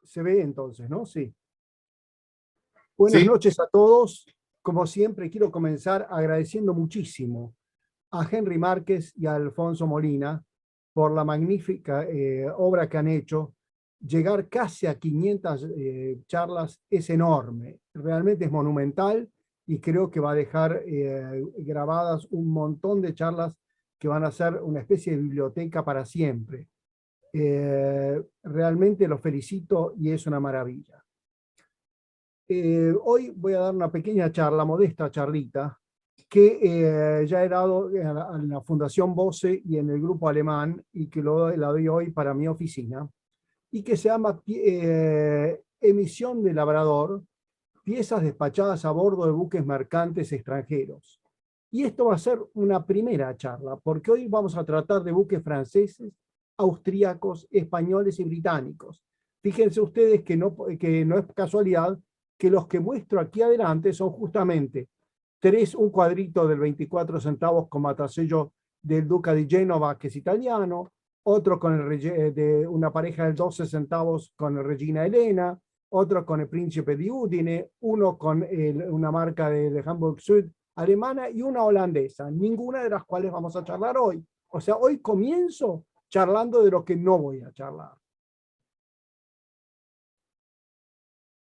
Se ve entonces, ¿no? Sí. Buenas Sí, noches a todos. Como siempre, quiero comenzar agradeciendo muchísimo a Henry Márquez y a Alfonso Molina por la magnífica obra que han hecho. Llegar casi a 500 charlas es enorme, realmente es monumental y creo que va a dejar grabadas un montón de charlas que van a ser una especie de biblioteca para siempre. Realmente los felicito y es una maravilla. Hoy voy a dar una pequeña charla, modesta charlita, que ya he dado en la Fundación Bose y en el grupo alemán y que la doy hoy para mi oficina y que se llama Emisión de Labrador, piezas despachadas a bordo de buques mercantes extranjeros. Y esto va a ser una primera charla, porque hoy vamos a tratar de buques franceses, austríacos, españoles y británicos. Fíjense ustedes que no es casualidad que los que muestro aquí adelante son justamente un cuadrito del 24 centavos con matasello del Duca di Genova, que es italiano, otro con de una pareja de 12 centavos con el Regina Elena, otro con el Príncipe de Udine, uno con una marca de Hamburg Süd alemana y una holandesa, ninguna de las cuales vamos a charlar hoy. O sea, hoy comienzo charlando de lo que no voy a charlar.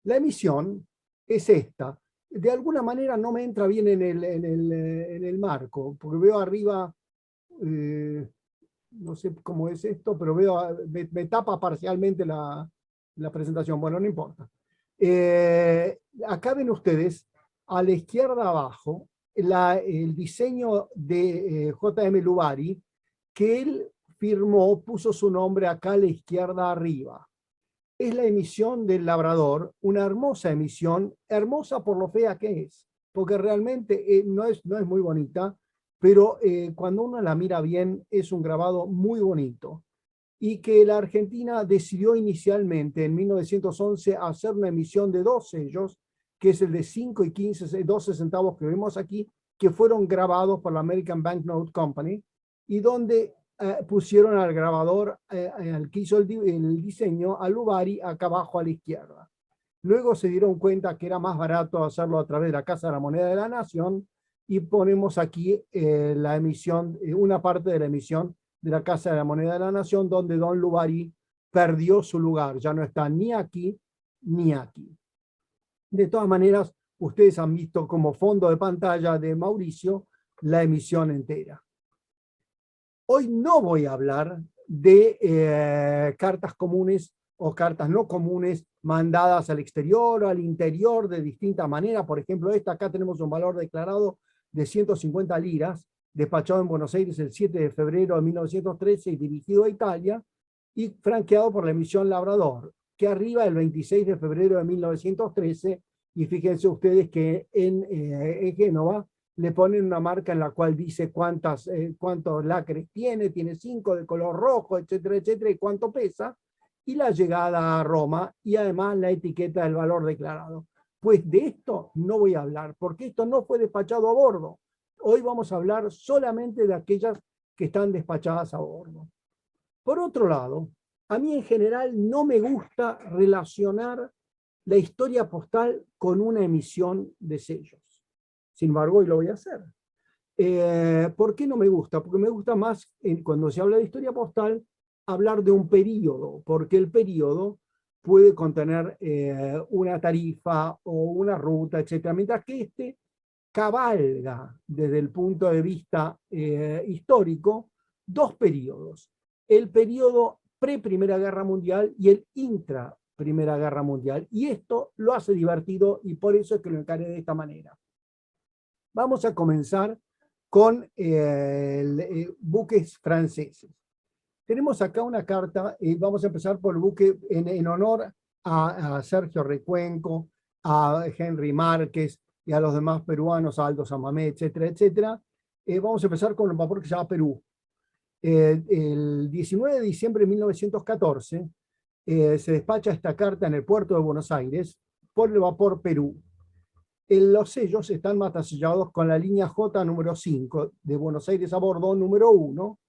La emisión es esta. De alguna manera no me entra bien en el marco, porque veo arriba, no sé cómo es esto, pero me tapa parcialmente la presentación. Bueno, no importa. Acá ven ustedes, a la izquierda abajo, el diseño de J.M. Lubari, que él firmó, puso su nombre acá a la izquierda arriba. Es la emisión del Labrador, una hermosa emisión, hermosa por lo fea que es, porque realmente no es muy bonita, pero cuando uno la mira bien es un grabado muy bonito. Y que la Argentina decidió inicialmente en 1911 hacer una emisión de dos sellos, que es el de 5 y 15, 12 centavos que vemos aquí, que fueron grabados por la American Banknote Company, y donde pusieron al grabador, al que hizo el diseño, a Lubari, acá abajo a la izquierda. Luego se dieron cuenta que era más barato hacerlo a través de la Casa de la Moneda de la Nación y ponemos aquí la emisión, una parte de la emisión de la Casa de la Moneda de la Nación, donde Don Lubari perdió su lugar, ya no está ni aquí ni aquí. De todas maneras, ustedes han visto como fondo de pantalla de Mauricio la emisión entera. Hoy no voy a hablar de cartas comunes o cartas no comunes mandadas al exterior o al interior de distintas maneras. Por ejemplo, acá tenemos un valor declarado de 150 liras, despachado en Buenos Aires el 7 de febrero de 1913 y dirigido a Italia, y franqueado por la emisión Labrador, que arriba el 26 de febrero de 1913, y fíjense ustedes que en Génova le ponen una marca en la cual dice cuántos lacres tiene 5 de color rojo, etcétera, etcétera, y cuánto pesa, y la llegada a Roma, y además la etiqueta del valor declarado. Pues de esto no voy a hablar, porque esto no fue despachado a bordo. Hoy vamos a hablar solamente de aquellas que están despachadas a bordo. Por otro lado, a mí en general no me gusta relacionar la historia postal con una emisión de sellos. Sin embargo, hoy lo voy a hacer. ¿Por qué no me gusta? Porque me gusta más, cuando se habla de historia postal, hablar de un periodo, porque el periodo puede contener una tarifa o una ruta, etcétera, mientras que este cabalga desde el punto de vista histórico dos periodos: el periodo pre-Primera Guerra Mundial y el intra-Primera Guerra Mundial. Y esto lo hace divertido y por eso es que lo encaré de esta manera. Vamos a comenzar con buques franceses. Tenemos acá una carta y vamos a empezar por el buque en honor a Sergio Recuenco, a Henry Márquez y a los demás peruanos, a Aldo Samamé, etcétera, etcétera. Vamos a empezar con el vapor que se llama Perú. El 19 de diciembre de 1914 se despacha esta carta en el puerto de Buenos Aires por el vapor Perú. Los sellos están matasillados con la línea J número 5 de Buenos Aires a Bordeaux número 1,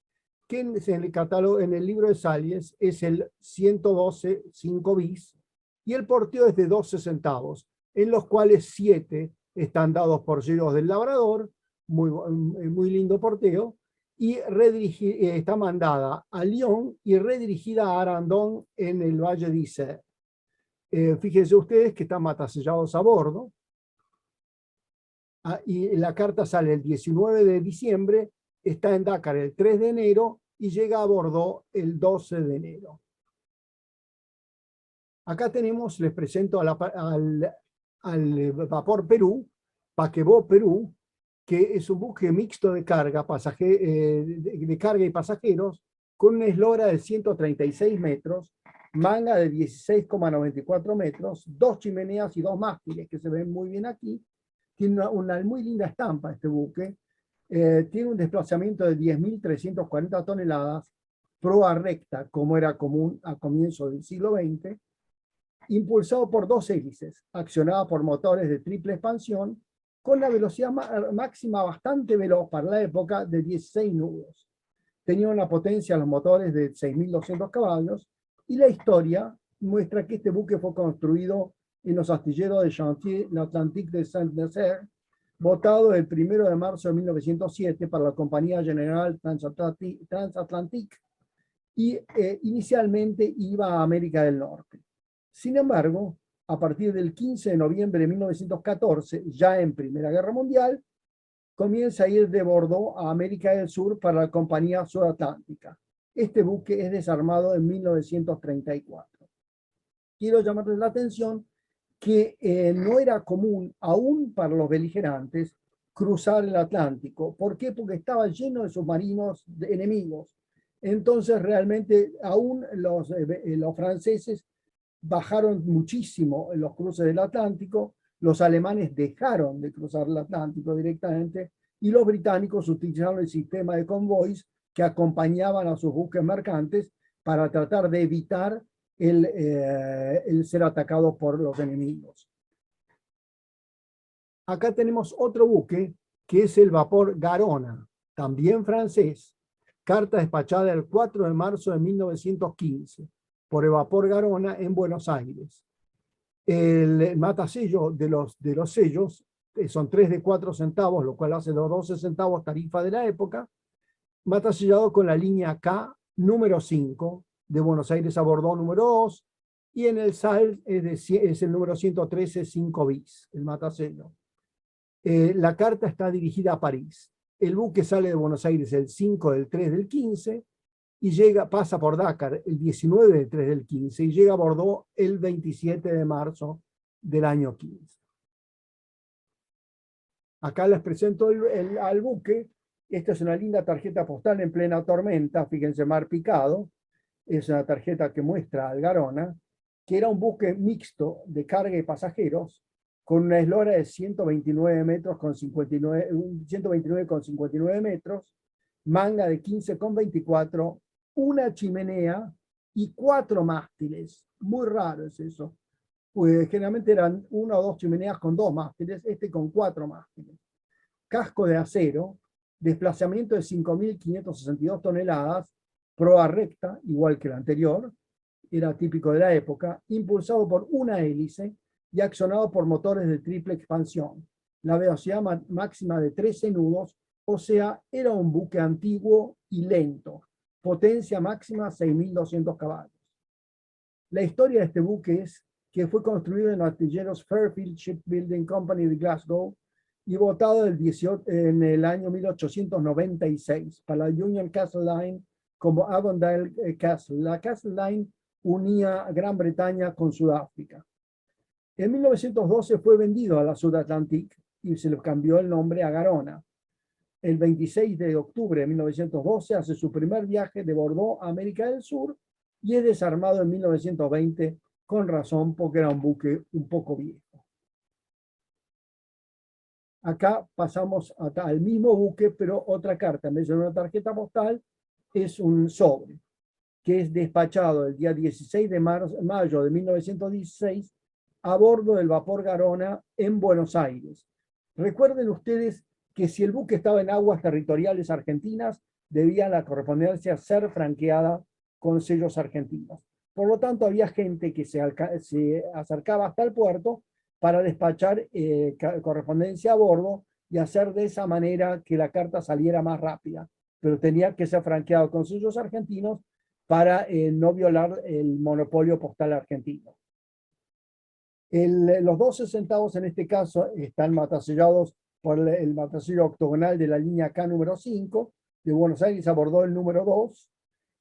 que en el catálogo, en el libro de Salies, es el 112 5 bis, y el porteo es de 12 centavos, en los cuales 7 están dados por sellos del Labrador, muy lindo porteo, y está mandada a Lyon y redirigida a Arandon en el Valle d'Isère. Fíjense ustedes que están matasellados a bordo, y la carta sale el 19 de diciembre, está en Dakar el 3 de enero y llega a Bordeaux el 12 de enero. Acá tenemos, les presento al vapor Perú, Paquebot Perú, que es un buque mixto de carga, de carga y pasajeros, con una eslora de 136 metros, manga de 16,94 metros, 2 chimeneas y 2 mástiles, que se ven muy bien aquí. Tiene una muy linda estampa este buque. Tiene un desplazamiento de 10.340 toneladas, proa recta, como era común a comienzos del siglo XX, impulsado por 2 hélices, accionada por motores de triple expansión, con la velocidad máxima bastante veloz para la época de 16 nudos. Tenía una potencia a los motores de 6.200 caballos, y la historia muestra que este buque fue construido en los astilleros de Chantier l'Atlantique de Saint-Nazaire, votado el 1 de marzo de 1907 para la Compañía General Transatlantique, y inicialmente iba a América del Norte. Sin embargo, a partir del 15 de noviembre de 1914, ya en Primera Guerra Mundial, comienza a ir de Bordeaux a América del Sur para la Compañía Sudatlántica. Este buque es desarmado en 1934. Quiero llamarles la atención que no era común, aún para los beligerantes, cruzar el Atlántico. ¿Por qué? Porque estaba lleno de submarinos enemigos. Entonces, realmente, aún los franceses bajaron muchísimo en los cruces del Atlántico, los alemanes dejaron de cruzar el Atlántico directamente, y los británicos utilizaron el sistema de convoys que acompañaban a sus buques mercantes para tratar de evitar el ser atacado por los enemigos. Acá tenemos otro buque, que es el vapor Garona, también francés, carta despachada el 4 de marzo de 1915 por el vapor Garona en Buenos Aires. El matasello de los sellos son 3 de 4 centavos, lo cual hace los 12 centavos tarifa de la época, matasellado con la línea K número 5, de Buenos Aires a Bordeaux número 2, y en el SAL es el número 113 5 bis, el matasello. La carta está dirigida a París. El buque sale de Buenos Aires el 5 del 3 del 15 y pasa por Dakar el 19 del 3 del 15 y llega a Bordeaux el 27 de marzo del año 15. Acá les presento al buque. Esta es una linda tarjeta postal en plena tormenta, fíjense, mar picado. Es una tarjeta que muestra al Garona, que era un buque mixto de carga y pasajeros, con una eslora de 129 metros con 129,59 metros, manga de 15,24, una chimenea y 4 mástiles. Muy raro es eso, pues generalmente eran 1 o 2 chimeneas con 2 mástiles, este con 4 mástiles. Casco de acero, desplazamiento de 5.562 toneladas, proa recta, igual que el anterior, era típico de la época, impulsado por una hélice y accionado por motores de triple expansión. La velocidad máxima de 13 nudos, o sea, era un buque antiguo y lento. Potencia máxima 6.200 caballos. La historia de este buque es que fue construido en los astilleros Fairfield Shipbuilding Company de Glasgow y votado en el año 1896 para la Union Castle Line como Avondale Castle. La Castle Line unía a Gran Bretaña con Sudáfrica. En 1912 fue vendido a la Sudatlantique y se le cambió el nombre a Garona. El 26 de octubre de 1912 hace su primer viaje de Bordeaux a América del Sur y es desarmado en 1920, con razón porque era un buque un poco viejo. Acá pasamos al mismo buque, pero otra carta. En vez de una tarjeta postal, es un sobre, que es despachado el día 16 de mayo de 1916 a bordo del vapor Garona en Buenos Aires. Recuerden ustedes que si el buque estaba en aguas territoriales argentinas, debía la correspondencia ser franqueada con sellos argentinos. Por lo tanto, había gente que se acercaba hasta el puerto para despachar correspondencia a bordo y hacer de esa manera que la carta saliera más rápida. Pero tenía que ser franqueado con sellos argentinos para no violar el monopolio postal argentino. Los 12 centavos en este caso están matasellados por el matasello octogonal de la línea K número 5. De Buenos Aires abordó el número 2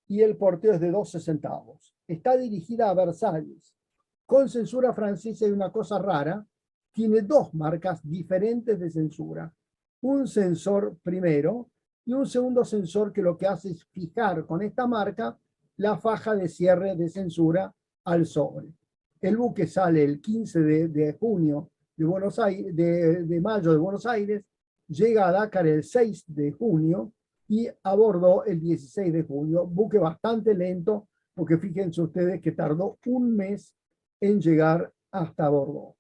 y el porteo es de 12 centavos. Está dirigida a Versalles. Con censura francesa hay una cosa rara. Tiene dos marcas diferentes de censura. Un sensor primero y un segundo sensor que lo que hace es fijar con esta marca la faja de cierre de censura al sobre. El buque sale el 15 de junio de Buenos Aires, de mayo de Buenos Aires, llega a Dakar el 6 de junio y abordó el 16 de junio. Buque bastante lento, porque fíjense ustedes que tardó un mes en llegar hasta Bordeaux.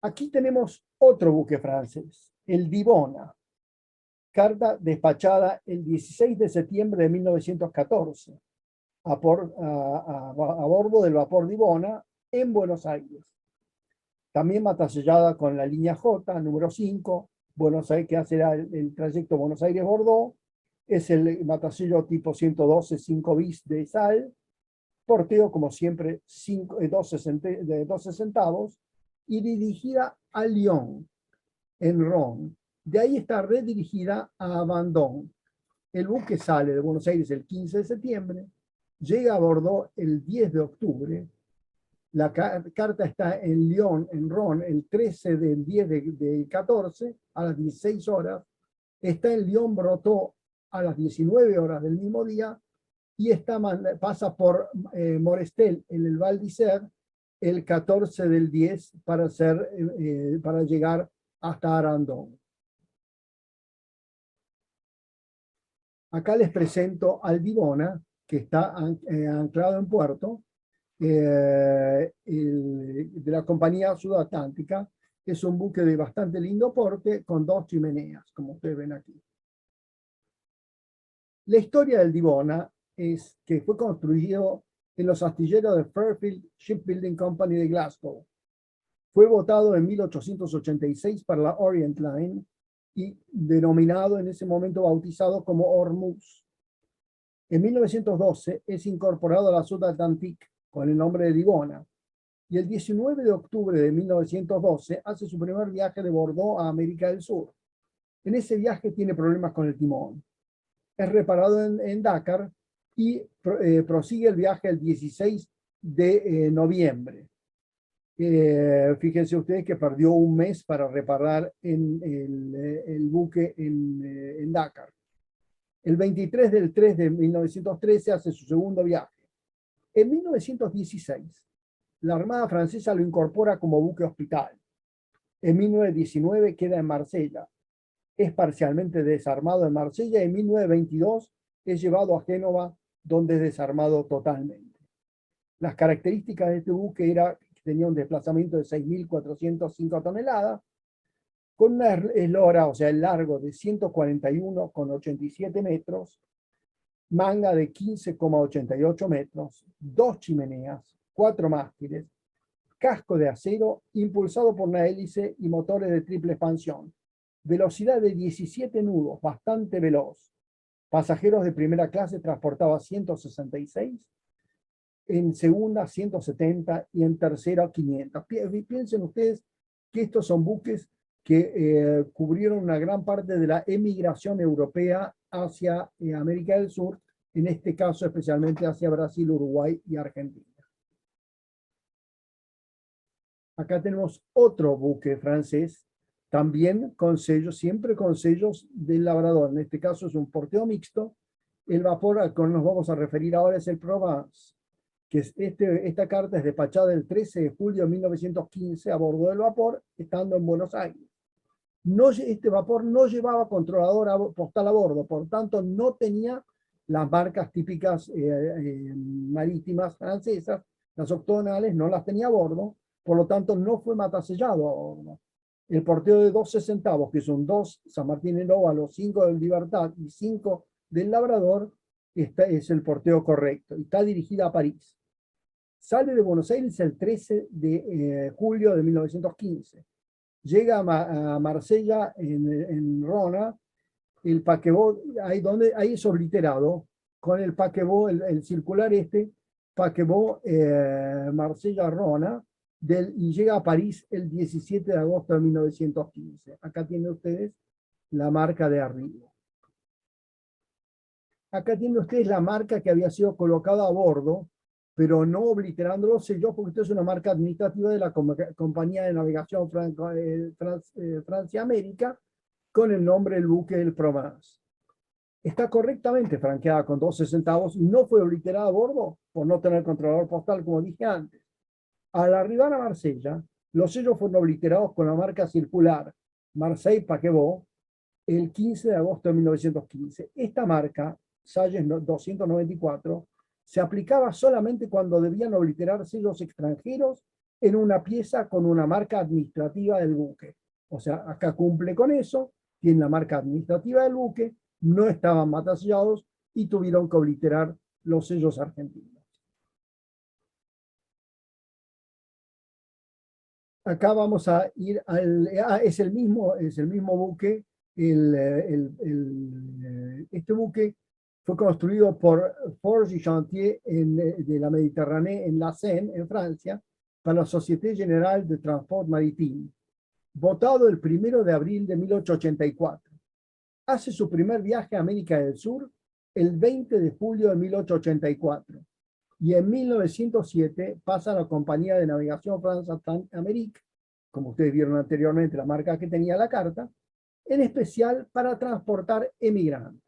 Aquí tenemos otro buque francés, el Divona. Carta despachada el 16 de septiembre de 1914 a bordo del vapor Divona en Buenos Aires. También matasellada con la línea J, número 5, Buenos Aires, que hace el trayecto Buenos Aires-Bordeaux. Es el matasello tipo 112 5 bis de sal. Porteo, como siempre, 12 centavos. Y dirigida a Lyon, en Ron. De ahí está redirigida a Abandon. El buque sale de Buenos Aires el 15 de septiembre, llega a Bordeaux el 10 de octubre. La carta está en Lyon, en Ron, el 13 del 10 del 14 a las 16 horas. Está en Lyon-Breton a las 19 horas del mismo día y pasa por Morestel en el Val d'Isère el 14 del 10 para llegar hasta Arandon. Acá les presento al Divona, que está anclado en puerto, de la compañía sudatlántica. Es un buque de bastante lindo porte, con 2 chimeneas, como ustedes ven aquí. La historia del Divona es que fue construido en los astilleros de Fairfield Shipbuilding Company de Glasgow. Fue votado en 1886 para la Orient Line y denominado en ese momento bautizado como Hormuz. En 1912 es incorporado a la Sud-Atlantique con el nombre de Divona y el 19 de octubre de 1912 hace su primer viaje de Bordeaux a América del Sur. En ese viaje tiene problemas con el timón. Es reparado en Dakar y prosigue el viaje el 16 de noviembre. Fíjense ustedes que perdió un mes para reparar el buque en Dakar. El 23 del 3 de 1913 hace su segundo viaje. En 1916, la Armada Francesa lo incorpora como buque hospital. En 1919 queda en Marsella. Es parcialmente desarmado en Marsella y en 1922 es llevado a Génova, donde es desarmado totalmente. Las características de este buque era que tenía un desplazamiento de 6.405 toneladas, con una eslora, o sea, el largo de 141,87 metros, manga de 15,88 metros, 2 chimeneas, 4 mástiles, casco de acero impulsado por una hélice y motores de triple expansión, velocidad de 17 nudos, bastante veloz. Pasajeros de primera clase transportaba 166, en segunda 170 y en tercera 500. Piensen ustedes que estos son buques que cubrieron una gran parte de la emigración europea hacia América del Sur, en este caso especialmente hacia Brasil, Uruguay y Argentina. Acá tenemos otro buque francés, también con sellos, siempre con sellos del Labrador. En este caso es un porteo mixto. El vapor al que nos vamos a referir ahora es el Provence, que es esta carta es despachada el 13 de julio de 1915 a bordo del vapor, estando en Buenos Aires. Este vapor no llevaba controlador postal a bordo, por tanto no tenía las marcas típicas marítimas francesas, las octogonales no las tenía a bordo, por lo tanto no fue matasellado a bordo. El porteo de 12 centavos, que son 2 San Martín en Óvalo, 5 del Libertad y 5 del Labrador, Esta es el porteo correcto. Y está dirigida a París. Sale de Buenos Aires el 13 de julio de 1915. Llega a Marsella, en Rona, el paquebot, ahí es obliterado, con el paquebot, el circular paquebot Marsella-Rona, y llega a París el 17 de agosto de 1915. Acá tienen ustedes la marca de arriba. Acá tienen ustedes la marca que había sido colocada a bordo, pero no obliterando los sellos, porque esto es una marca administrativa de la Compañía de Navegación Francia-América, con el nombre del buque del Provence. Está correctamente franqueada con 12 centavos y no fue obliterada a bordo por no tener controlador postal, como dije antes. Al arribar a Marsella, los sellos fueron obliterados con la marca circular Marseille Paquebot el 15 de agosto de 1915. Esta marca, Salles 294, se aplicaba solamente cuando debían obliterar sellos extranjeros en una pieza con una marca administrativa del buque. O sea, acá cumple con eso, tiene la marca administrativa del buque, no estaban matasellados y tuvieron que obliterar los sellos argentinos. Acá vamos a ir es el mismo buque. Este buque fue construido por Forges y Chantier de la Méditerranée en la Seine, en Francia, para la Société Générale de Transport Maritime, votado el 1 de abril de 1884. Hace su primer viaje a América del Sur el 20 de julio de 1884 y en 1907 pasa a la Compañía de Navegación France-Amérique, como ustedes vieron anteriormente, la marca que tenía la carta, en especial para transportar emigrantes.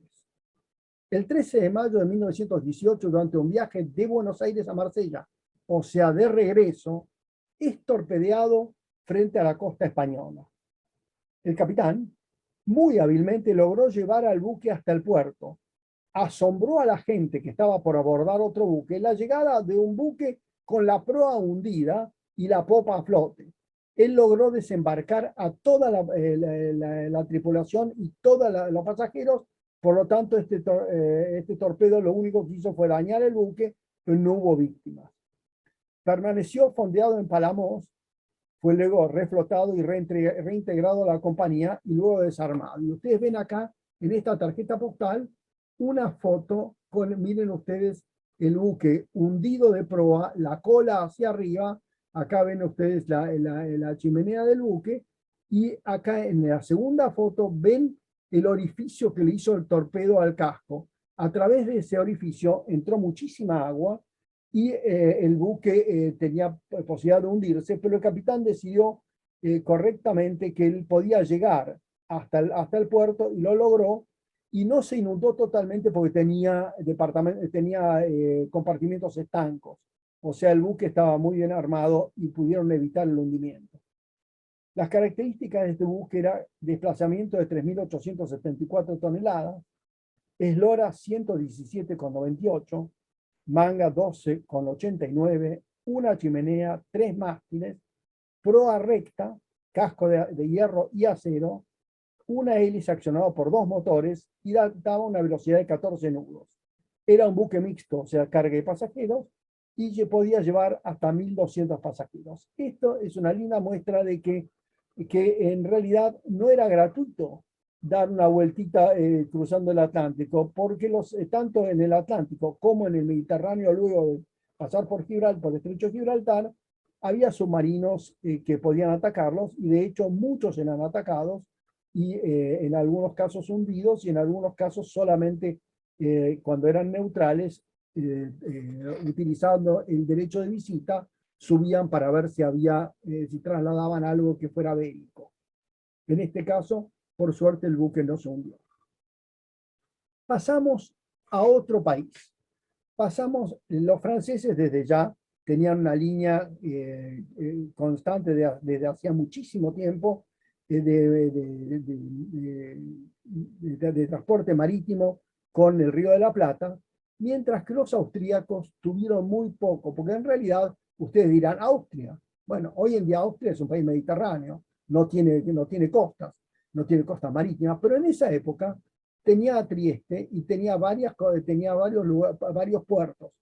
El 13 de mayo de 1918, durante un viaje de Buenos Aires a Marsella, o sea, de regreso, es torpedeado frente a la costa española. El capitán, muy hábilmente, logró llevar al buque hasta el puerto. Asombró a la gente que estaba por abordar otro buque la llegada de un buque con la proa hundida y la popa a flote. Él logró desembarcar a toda la tripulación y todos los pasajeros. Por lo tanto, este torpedo lo único que hizo fue dañar el buque, pero no hubo víctimas. Permaneció fondeado en Palamos, fue luego reflotado y reintegrado a la compañía y luego desarmado. Y ustedes ven acá, en esta tarjeta postal, una foto miren ustedes, el buque hundido de proa, la cola hacia arriba. Acá ven ustedes la chimenea del buque, y acá en la segunda foto ven el orificio que le hizo el torpedo al casco. A través de ese orificio entró muchísima agua y el buque tenía posibilidad de hundirse, pero el capitán decidió correctamente que él podía llegar hasta el puerto, y lo logró, y no se inundó totalmente porque tenía compartimientos estancos. O sea, el buque estaba muy bien armado y pudieron evitar el hundimiento. Las características de este buque era desplazamiento de 3.874 toneladas, eslora 117,98, manga 12,89, una chimenea, 3 mástiles, proa recta, casco de hierro y acero, una hélice accionada por 2 motores y daba una velocidad de 14 nudos. Era un buque mixto, o sea, carga de pasajeros, y podía llevar hasta 1.200 pasajeros. Esto es una linda muestra de que en realidad no era gratuito dar una vueltita cruzando el Atlántico, porque tanto en el Atlántico como en el Mediterráneo, luego de pasar por el estrecho de Gibraltar, había submarinos que podían atacarlos, y de hecho muchos eran atacados, y en algunos casos hundidos, y en algunos casos solamente cuando eran neutrales, utilizando el derecho de visita, subían para ver si trasladaban algo que fuera bélico. En este caso, por suerte, el buque no se hundió. Pasamos a otro país. Los franceses desde ya tenían una línea constante desde hacía muchísimo tiempo de transporte marítimo con el Río de la Plata, mientras que los austríacos tuvieron muy poco, porque en realidad ustedes dirán, Austria. Bueno, hoy en día Austria es un país mediterráneo, no tiene costas marítimas, pero en esa época tenía a Trieste y tenía varios puertos.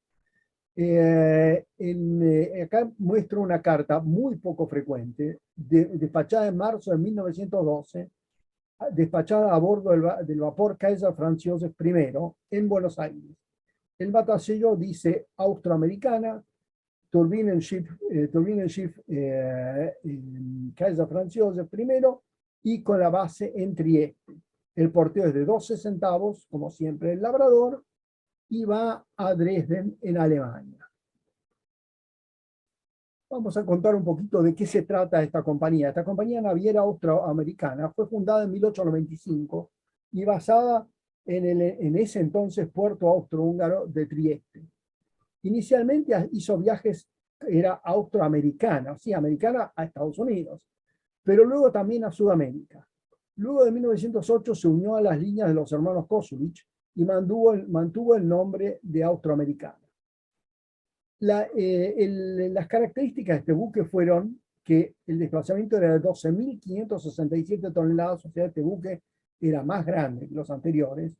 Acá muestro una carta muy poco frecuente, despachada en marzo de 1912, despachada a bordo del vapor Kaiser Franz Joseph I en Buenos Aires. El batasello dice Austroamericana, Turbinenschiff Kaiser Franz Joseph I, y con la base en Trieste. El porteo es de 12 centavos, como siempre el Labrador, y va a Dresden, en Alemania. Vamos a contar un poquito de qué se trata esta compañía. Esta compañía naviera austroamericana fue fundada en 1895 y basada en ese entonces puerto austrohúngaro de Trieste. Inicialmente hizo viajes, era austroamericana, sí, americana a Estados Unidos, pero luego también a Sudamérica. Luego de 1908 se unió a las líneas de los hermanos Kosulich y mantuvo el nombre de austroamericana. Las características de este buque fueron que el desplazamiento era de 12.567 toneladas, o sea, este buque era más grande que los anteriores,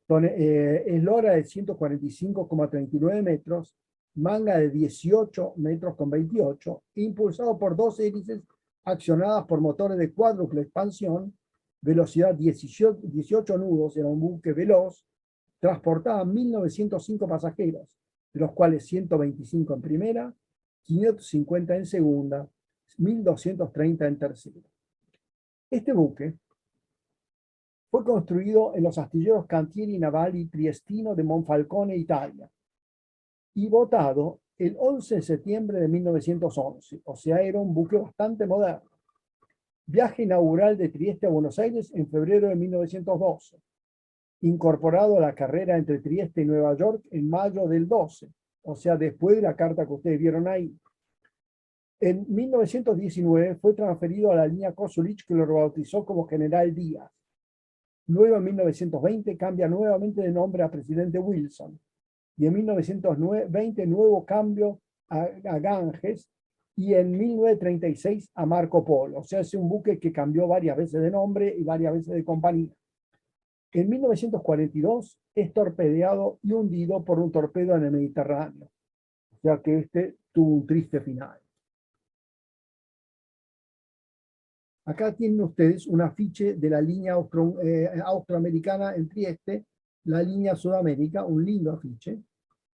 eslora de 145,39 metros, manga de 18 metros con 28, impulsado por dos hélices accionadas por motores de cuádruple expansión, velocidad 18 nudos, era un buque veloz, transportaba 1.905 pasajeros, de los cuales 125 en primera, 550 en segunda, 1.230 en tercera. Este buque fue construido en los astilleros Cantieri Navali Triestino de Monfalcone, Italia, y botado el 11 de septiembre de 1911, o sea, era un buque bastante moderno. Viaje inaugural de Trieste a Buenos Aires en febrero de 1912. Incorporado a la carrera entre Trieste y Nueva York en mayo del 12, o sea, después de la carta que ustedes vieron ahí. En 1919 fue transferido a la línea Kosulich, que lo rebautizó como General Díaz. Luego, en 1920, cambia nuevamente de nombre a Presidente Wilson. Y en 1920, nuevo cambio a Ganges. Y en 1936 a Marco Polo. O sea, es un buque que cambió varias veces de nombre y varias veces de compañía. En 1942 es torpedeado y hundido por un torpedo en el Mediterráneo. O sea que este tuvo un triste final. Acá tienen ustedes un afiche de la línea austroamericana en Trieste, la línea Sudamérica, un lindo afiche.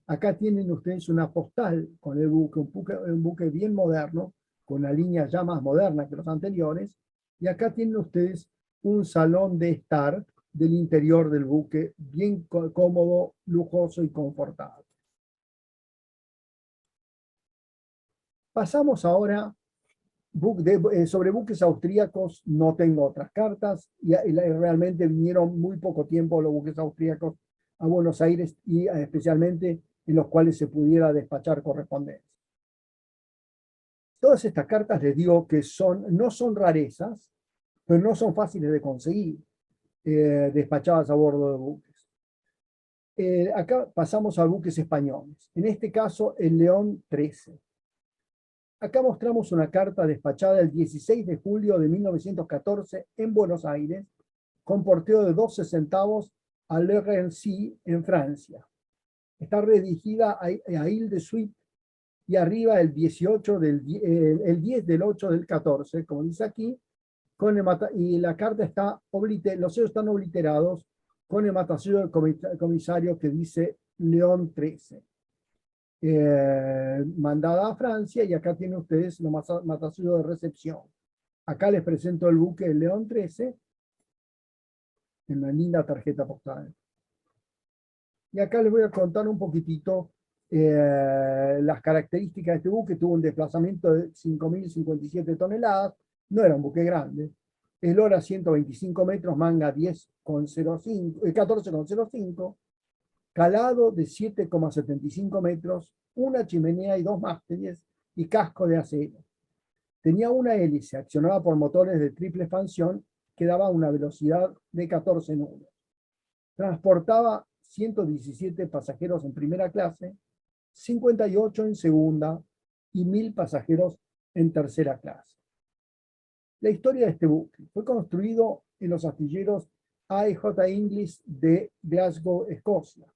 Acá tienen ustedes una postal con el buque, un buque bien moderno, con una línea ya más moderna que los anteriores. Y acá tienen ustedes un salón de estar del interior del buque, bien cómodo, lujoso y confortable. Pasamos ahora sobre buques austríacos. No tengo otras cartas y realmente vinieron muy poco tiempo los buques austríacos a Buenos Aires, y especialmente en los cuales se pudiera despachar correspondencia. Todas estas cartas les digo que no son rarezas, pero no son fáciles de conseguir, despachadas a bordo de buques. Acá pasamos a buques españoles, en este caso el León 13. Acá mostramos una carta despachada el 16 de julio de 1914 en Buenos Aires, con porteo de 12 centavos a Le Rency, en Francia. Está redirigida a Ile de Suite y arriba el 10 del 8 del 14, como dice aquí, y la carta está los sellos están obliterados con el matasello del comisario que dice León 13. Mandada a Francia, y acá tienen ustedes los matasellos de recepción. Acá les presento el buque León 13 en una linda tarjeta postal. Y acá les voy a contar un poquitito las características de este buque. Tuvo un desplazamiento de 5.057 toneladas, no era un buque grande. Eslora 125 metros, manga 14,05, calado de 7,75 metros, una chimenea y dos mástiles y casco de acero. Tenía una hélice accionada por motores de triple expansión que daba una velocidad de 14 nudos. Transportaba 117 pasajeros en primera clase, 58 en segunda y 1.000 pasajeros en tercera clase. La historia de este buque fue construido en los astilleros A.J. Inglis de Glasgow, Escocia.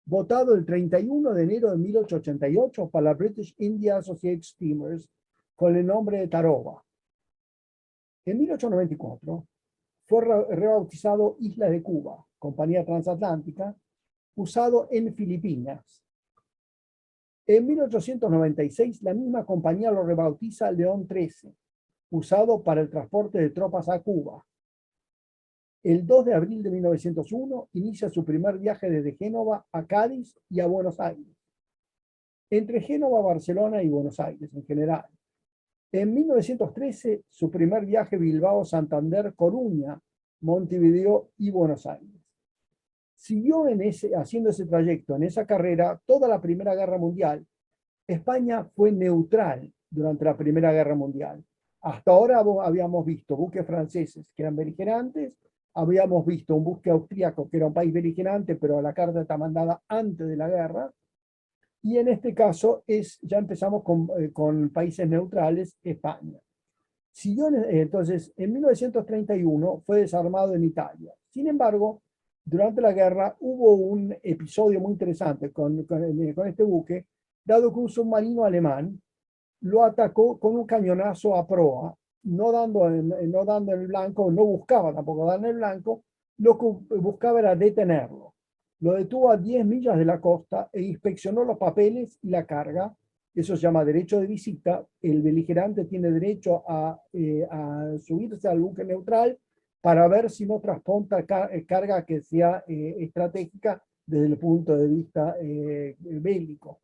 Votado el 31 de enero de 1888 para la British India Associated Steamers con el nombre de Taroba. En 1894 fue rebautizado Isla de Cuba, compañía transatlántica, usado en Filipinas. En 1896 la misma compañía lo rebautiza León 13, usado para el transporte de tropas a Cuba. El 2 de abril de 1901 inicia su primer viaje desde Génova a Cádiz y a Buenos Aires. Entre Génova, Barcelona y Buenos Aires en general. En 1913 su primer viaje Bilbao, Santander, Coruña, Montevideo y Buenos Aires. Siguió haciendo ese trayecto, en esa carrera, toda la Primera Guerra Mundial. España fue neutral durante la Primera Guerra Mundial. Hasta ahora habíamos visto buques franceses que eran beligerantes, habíamos visto un buque austríaco que era un país beligerante, pero la carta está mandada antes de la guerra. Y en este caso ya empezamos con países neutrales, España. Entonces, en 1931 fue desarmado en Italia. Sin embargo, durante la guerra hubo un episodio muy interesante con este buque, dado que un submarino alemán lo atacó con un cañonazo a proa, no dando en el blanco, no buscaba tampoco dar en el blanco, lo que buscaba era detenerlo. Lo detuvo a 10 millas de la costa e inspeccionó los papeles y la carga. Eso se llama derecho de visita. El beligerante tiene derecho a subirse al buque neutral para ver si no transporta carga que sea estratégica desde el punto de vista bélico.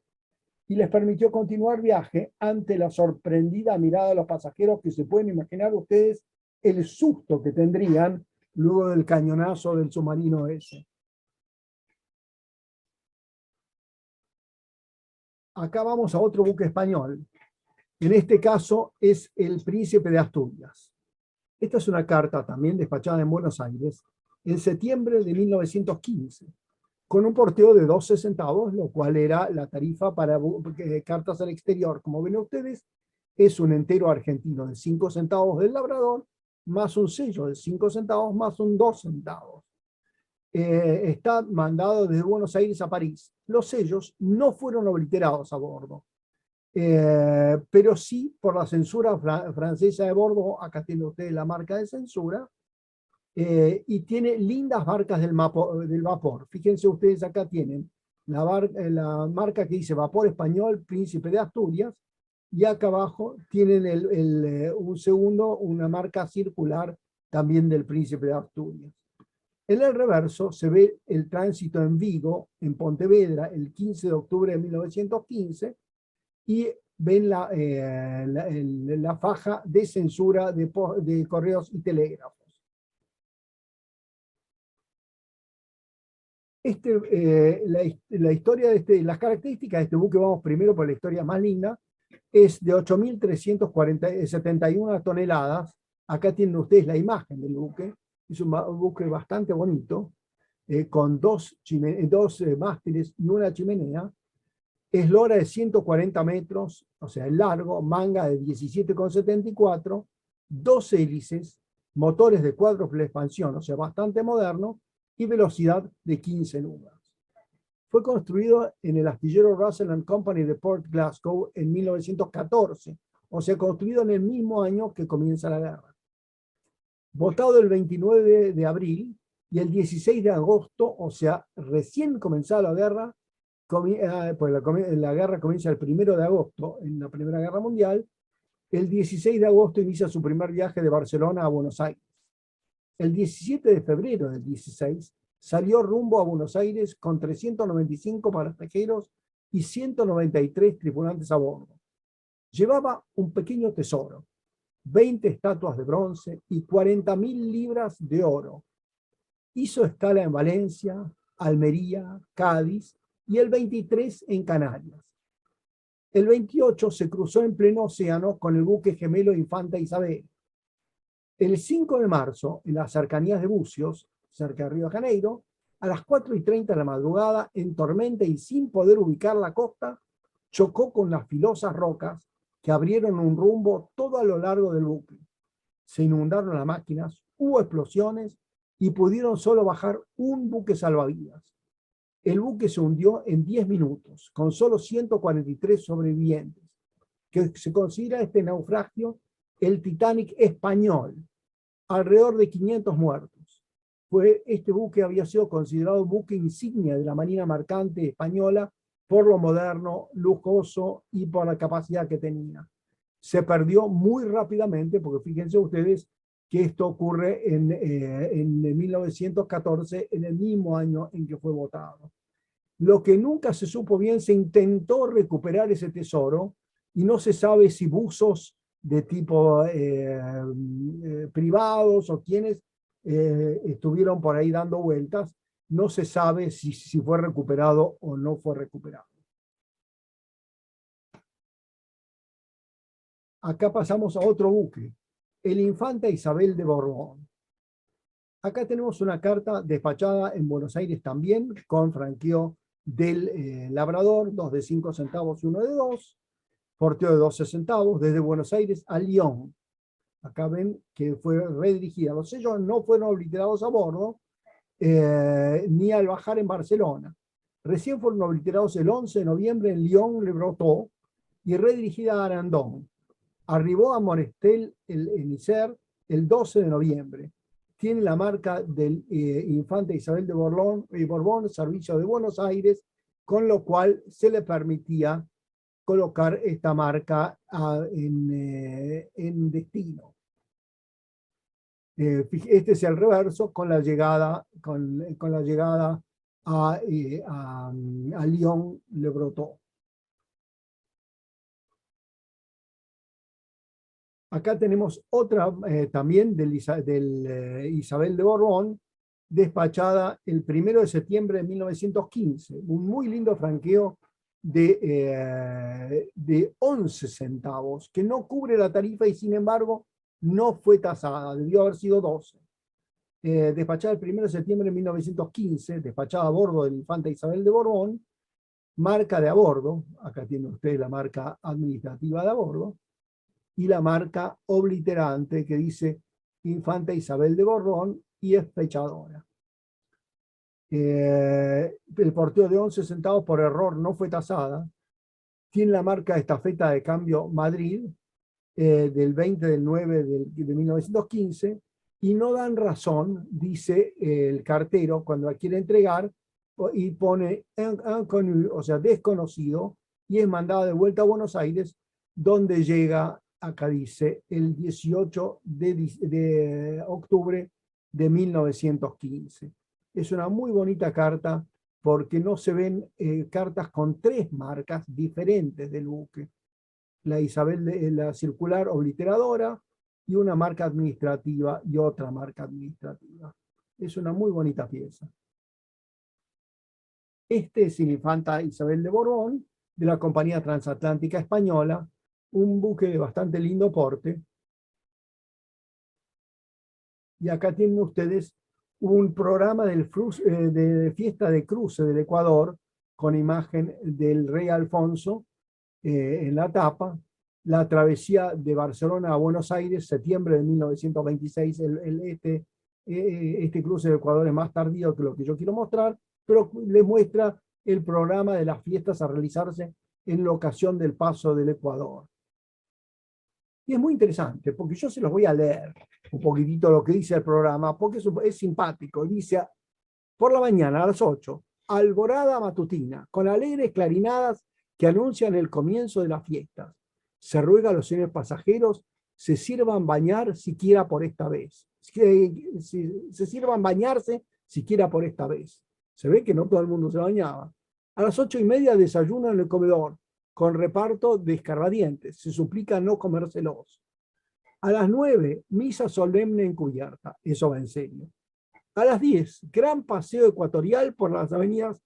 Y les permitió continuar viaje ante la sorprendida mirada de los pasajeros, que se pueden imaginar ustedes el susto que tendrían luego del cañonazo del submarino ese. Acá vamos a otro buque español. En este caso es el Príncipe de Asturias. Esta es una carta también despachada en Buenos Aires en septiembre de 1915, con un porteo de 12 centavos, lo cual era la tarifa para cartas al exterior. Como ven ustedes, es un entero argentino de 5 centavos del Labrador, más un sello de 5 centavos, más un 2 centavos. Está mandado desde Buenos Aires a París. Los sellos no fueron obliterados a bordo, pero sí por la censura francesa de bordo. Acá tienen ustedes la marca de censura, y tiene lindas marcas del vapor. Fíjense ustedes, acá tienen la marca que dice Vapor Español Príncipe de Asturias, y acá abajo tienen una marca circular también del Príncipe de Asturias. En el reverso se ve el tránsito en Vigo, en Pontevedra, el 15 de octubre de 1915, y ven la faja de censura de correos y telégrafos. La historia las características de este buque, vamos primero por la historia más linda, es de 8.371 toneladas. Acá tienen ustedes la imagen del buque. Es un buque bastante bonito, con dos mástiles y una chimenea. Eslora de 140 metros, o sea, el largo, manga de 17,74, 12 hélices, motores de cuádruple expansión, o sea, bastante moderno, y velocidad de 15 nudos. Fue construido en el astillero Russell & Company de Port Glasgow en 1914, o sea, construido en el mismo año que comienza la guerra. Votado el 29 de abril y el 16 de agosto, o sea, recién comenzada la guerra, pues la guerra comienza el 1 de agosto, en la Primera Guerra Mundial. El 16 de agosto inicia su primer viaje de Barcelona a Buenos Aires. El 17 de febrero del 16 salió rumbo a Buenos Aires con 395 pasajeros y 193 tripulantes a bordo. Llevaba un pequeño tesoro, 20 estatuas de bronce y 40.000 libras de oro. Hizo escala en Valencia, Almería, Cádiz y el 23 en Canarias. El 28 se cruzó en pleno océano con el buque gemelo Infanta Isabel. El 5 de marzo, en las cercanías de Bucios, cerca de Río de Janeiro, a las 4:30 de la madrugada, en tormenta y sin poder ubicar la costa, chocó con las filosas rocas que abrieron un rumbo todo a lo largo del buque. Se inundaron las máquinas, hubo explosiones y pudieron solo bajar un buque salvavidas. El buque se hundió en 10 minutos, con solo 143 sobrevivientes, que se considera este naufragio el Titanic español, alrededor de 500 muertos. Este buque había sido considerado buque insignia de la Marina Mercante española por lo moderno, lujoso y por la capacidad que tenía. Se perdió muy rápidamente, porque fíjense ustedes que esto ocurre en 1914, en el mismo año en que fue votado. Lo que nunca se supo bien, se intentó recuperar ese tesoro y no se sabe si buzos de tipo privados o quienes estuvieron por ahí dando vueltas, no se sabe si fue recuperado o no fue recuperado. Acá pasamos a otro buque, el Infanta Isabel de Borbón. Acá tenemos una carta despachada en Buenos Aires también, con franqueo del Labrador, 2 de 5 centavos, 1 de 2, porteo de 12 centavos, desde Buenos Aires a Lyon. Acá ven que fue redirigida. Los sellos no fueron obliterados a bordo, ni al bajar en Barcelona. Recién fueron obliterados el 11 de noviembre en Lyon-le-Breton y redirigida a Arandón. Arribó a Monestel en Isère el 12 de noviembre. Tiene la marca del Infante Isabel de Borbón, Servicio de Buenos Aires, con lo cual se le permitía colocar esta marca en destino. Este es el reverso con la llegada, a Lyon-le-Breton. Acá tenemos otra también del Isabel de Borbón, despachada el 1 de septiembre de 1915. Un muy lindo franqueo de 11 centavos, que no cubre la tarifa y sin embargo no fue tasada, debió haber sido 12. Despachada el 1 de septiembre de 1915, despachada a bordo del Infanta Isabel de Borbón, marca de a bordo, acá tiene usted la marca administrativa de a bordo, y la marca obliterante que dice Infanta Isabel de Borbón y es fechadora. El porteo de 11 centavos por error no fue tasada. Tiene la marca Estafeta de Cambio Madrid del 20 del 9 de 1915 y no dan razón, dice el cartero cuando la quiere entregar y pone inconnu, o sea, desconocido, y es mandada de vuelta a Buenos Aires, donde llega, acá dice, el 18 de octubre de 1915. Es una muy bonita carta porque no se ven cartas con 3 marcas diferentes del buque. La circular obliteradora y una marca administrativa y otra marca administrativa. Es una muy bonita pieza. Este es el Infanta Isabel de Borbón, de la Compañía Transatlántica Española, un buque de bastante lindo porte. Y acá tienen ustedes un programa de fiesta de cruce del Ecuador, con imagen del rey Alfonso en la tapa, la travesía de Barcelona a Buenos Aires, septiembre de 1926. Este cruce del Ecuador es más tardío que lo que yo quiero mostrar, pero les muestra el programa de las fiestas a realizarse en la ocasión del paso del Ecuador. Y es muy interesante, porque yo se los voy a leer un poquitito lo que dice el programa, porque es simpático. Dice, por la mañana a las 8, alborada matutina, con alegres clarinadas que anuncian el comienzo de las fiestas. Se ruega a los señores pasajeros se sirvan bañar siquiera por esta vez. Se sirvan bañarse siquiera por esta vez. Se ve que no todo el mundo se bañaba. A las 8:30 desayuno en el comedor, con reparto de escarbadientes. Se suplica no comérselos. A las 9, misa solemne en cubierta. Eso va en serio. A las 10, gran paseo ecuatorial por las avenidas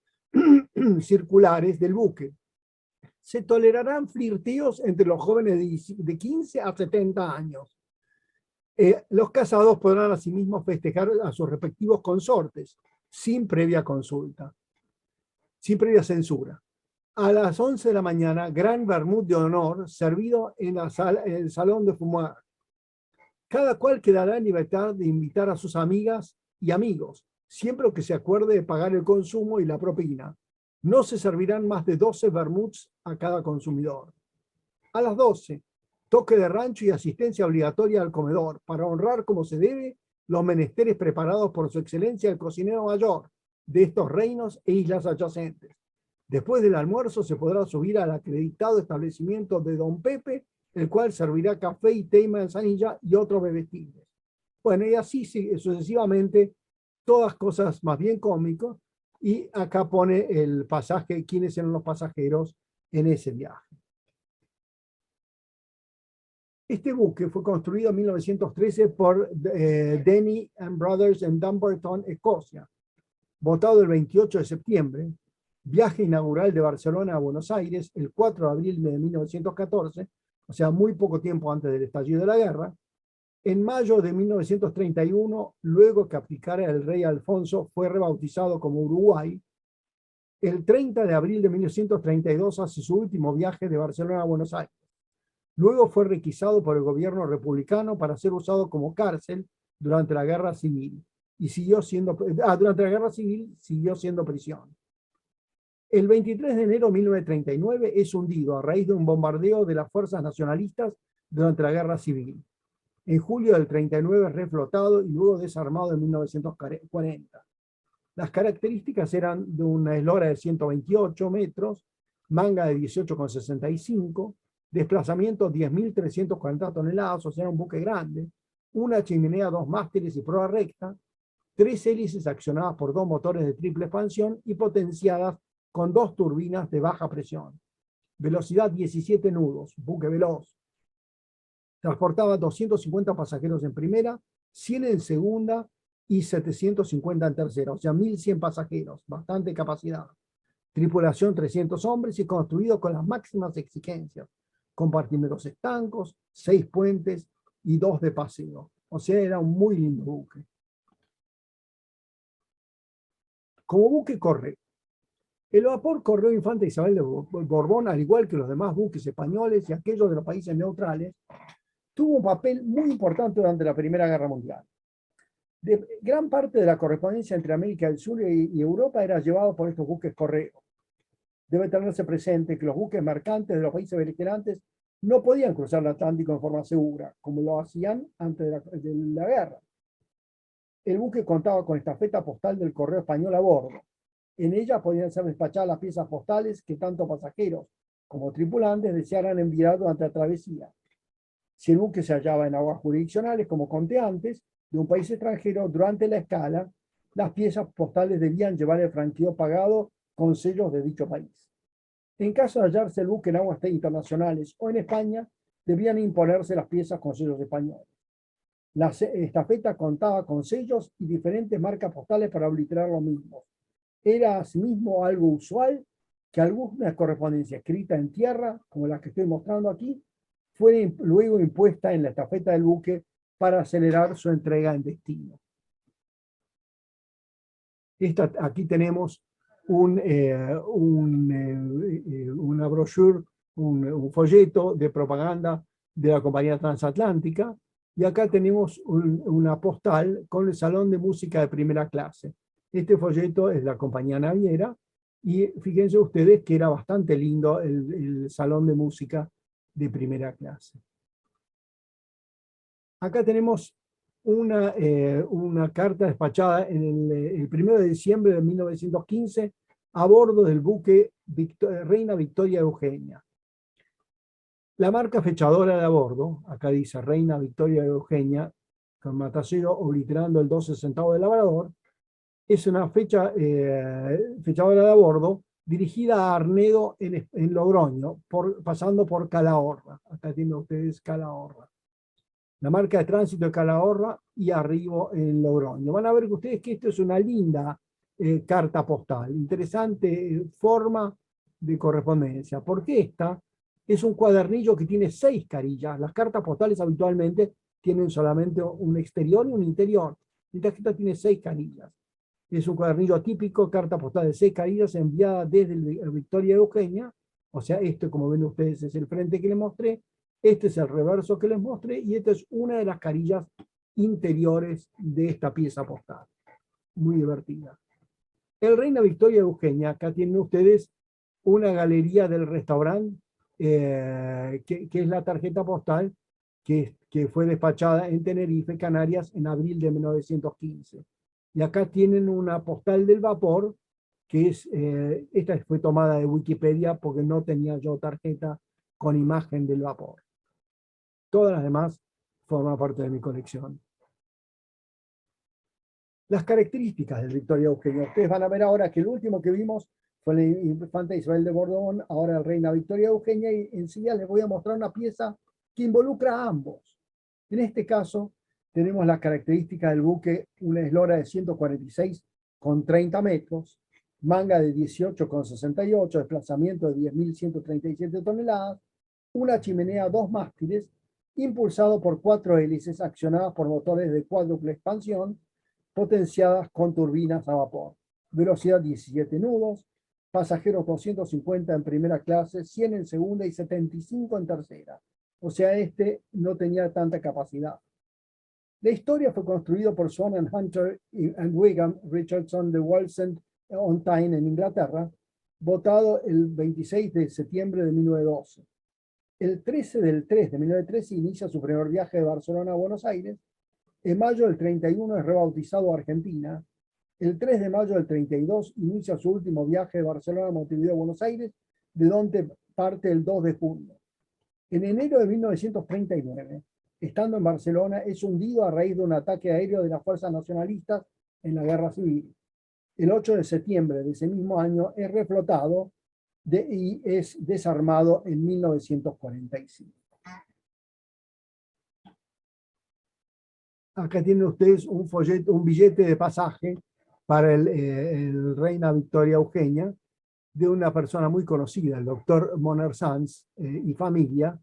circulares del buque. Se tolerarán flirteos entre los jóvenes de 15 a 70 años. Los casados podrán asimismo festejar a sus respectivos consortes, sin previa consulta, sin previa censura. A las 11 de la mañana, gran vermut de honor, servido en el salón de fumar. Cada cual quedará en libertad de invitar a sus amigas y amigos, siempre que se acuerde de pagar el consumo y la propina. No se servirán más de 12 vermuts a cada consumidor. A las 12, toque de rancho y asistencia obligatoria al comedor para honrar como se debe los menesteres preparados por su excelencia el cocinero mayor de estos reinos e islas adyacentes. Después del almuerzo se podrá subir al acreditado establecimiento de Don Pepe, el cual servirá café y té y manzanilla y otros bebestibles. Bueno, y así sucesivamente, todas cosas más bien cómicas, y acá pone el pasaje, quiénes eran los pasajeros en ese viaje. Este buque fue construido en 1913 por Denny and Brothers en Dumbarton, Escocia. Votado el 28 de septiembre, viaje inaugural de Barcelona a Buenos Aires el 4 de abril de 1914, o sea, muy poco tiempo antes del estallido de la guerra. En mayo de 1931, luego que abdicara el rey Alfonso, fue rebautizado como Uruguay. El 30 de abril de 1932 hace su último viaje de Barcelona a Buenos Aires. Luego fue requisado por el gobierno republicano para ser usado como cárcel durante la guerra civil. Y durante la guerra civil siguió siendo prisión. El 23 de enero de 1939 es hundido a raíz de un bombardeo de las fuerzas nacionalistas durante la guerra civil. En julio del 39 es reflotado y luego desarmado en 1940. Las características eran de una eslora de 128 metros, manga de 18,65, desplazamiento 10.340 toneladas, o sea, un buque grande, una chimenea, 2 mástiles y proa recta, 3 hélices accionadas por 2 motores de triple expansión y potenciadas con 2 turbinas de baja presión. Velocidad 17 nudos, buque veloz. Transportaba 250 pasajeros en primera, 100 en segunda y 750 en tercera, o sea, 1.100 pasajeros, bastante capacidad. Tripulación 300 hombres y construido con las máximas exigencias. Compartimentos estancos, 6 puentes y 2 de paseo. O sea, era un muy lindo buque. Como buque correo. El vapor Correo Infanta Isabel de Borbón, al igual que los demás buques españoles y aquellos de los países neutrales, tuvo un papel muy importante durante la Primera Guerra Mundial. Gran parte de la correspondencia entre América del Sur y Europa era llevada por estos buques correo. Debe tenerse presente que los buques mercantes de los países beligerantes no podían cruzar el Atlántico en forma segura, como lo hacían antes de la guerra. El buque contaba con estafeta postal del correo español a bordo. En ella podían ser despachadas las piezas postales que tanto pasajeros como tripulantes desearan enviar durante la travesía. Si el buque se hallaba en aguas jurisdiccionales, como conté antes, de un país extranjero, durante la escala, las piezas postales debían llevar el franqueo pagado con sellos de dicho país. En caso de hallarse el buque en aguas internacionales o en España, debían imponerse las piezas con sellos españoles. La estafeta contaba con sellos y diferentes marcas postales para obliterar los mismos. Era asimismo algo usual que alguna correspondencia escrita en tierra, como la que estoy mostrando aquí, fuera luego impuesta en la estafeta del buque para acelerar su entrega en destino. Aquí tenemos una brochure, un folleto de propaganda de la compañía transatlántica, y acá tenemos una postal con el salón de música de primera clase. Este folleto es la compañía naviera, y fíjense ustedes que era bastante lindo el salón de música de primera clase. Acá tenemos una carta despachada en el 1 de diciembre de 1915 a bordo del buque Reina Victoria Eugenia. La marca fechadora de a bordo, acá dice Reina Victoria Eugenia, con matacero obliterando el 12 centavos de labrador, es una fechadora de a bordo dirigida a Arnedo en Logroño, pasando por Calahorra. Acá tienen ustedes Calahorra. La marca de tránsito de Calahorra y arribo en Logroño. Van a ver ustedes que esto es una linda carta postal, interesante forma de correspondencia, porque esta es un cuadernillo que tiene 6 carillas. Las cartas postales habitualmente tienen solamente un exterior y un interior. Esta carta tiene 6 carillas. Es un cuadernillo típico, carta postal de 6 carillas enviada desde el Victoria Eugenia. O sea, esto, como ven ustedes, es el frente que les mostré. Este es el reverso que les mostré y esta es una de las carillas interiores de esta pieza postal. muy divertida. El Reina Victoria Eugenia, acá tienen ustedes una galería del restaurante, que es la tarjeta postal que fue despachada en Tenerife, Canarias, en abril de 1915. Y acá tienen una postal del vapor, que es, esta fue tomada de Wikipedia porque no tenía yo tarjeta con imagen del vapor. Todas las demás forman parte de mi colección. Las características del Victoria Eugenia. Ustedes van a ver ahora que el último que vimos fue la infanta Isabel de Borbón, ahora la reina Victoria Eugenia, y enseguida les voy a mostrar una pieza que involucra a ambos. En este caso, tenemos las características del buque, una eslora de 146,30 metros, manga de 18,68, desplazamiento de 10.137 toneladas, una chimenea a 2 mástiles, impulsado por 4 hélices accionadas por motores de cuádruple expansión, potenciadas con turbinas a vapor. Velocidad 17 nudos, pasajeros 250 en primera clase, 100 en segunda y 75 en tercera. O sea, este no tenía tanta capacidad. La historia fue construida por Swan and Hunter y Wigham Richardson de Wallsend-on-Tyne en Inglaterra, votado el 26 de septiembre de 1912. El 13 del 3 de 1913 inicia su primer viaje de Barcelona a Buenos Aires. En mayo del 31 es rebautizado a Argentina. El 3 de mayo del 32 inicia su último viaje de Barcelona a Montevideo a Buenos Aires, de donde parte el 2 de junio. En enero de 1939, estando en Barcelona, es hundido a raíz de un ataque aéreo de las fuerzas nacionalistas en la Guerra Civil. El 8 de septiembre de ese mismo año es reflotado y es desarmado en 1945. Acá tienen ustedes un folleto, un billete de pasaje para el Reina Victoria Eugenia, de una persona muy conocida, el doctor Moner Sanz y familia,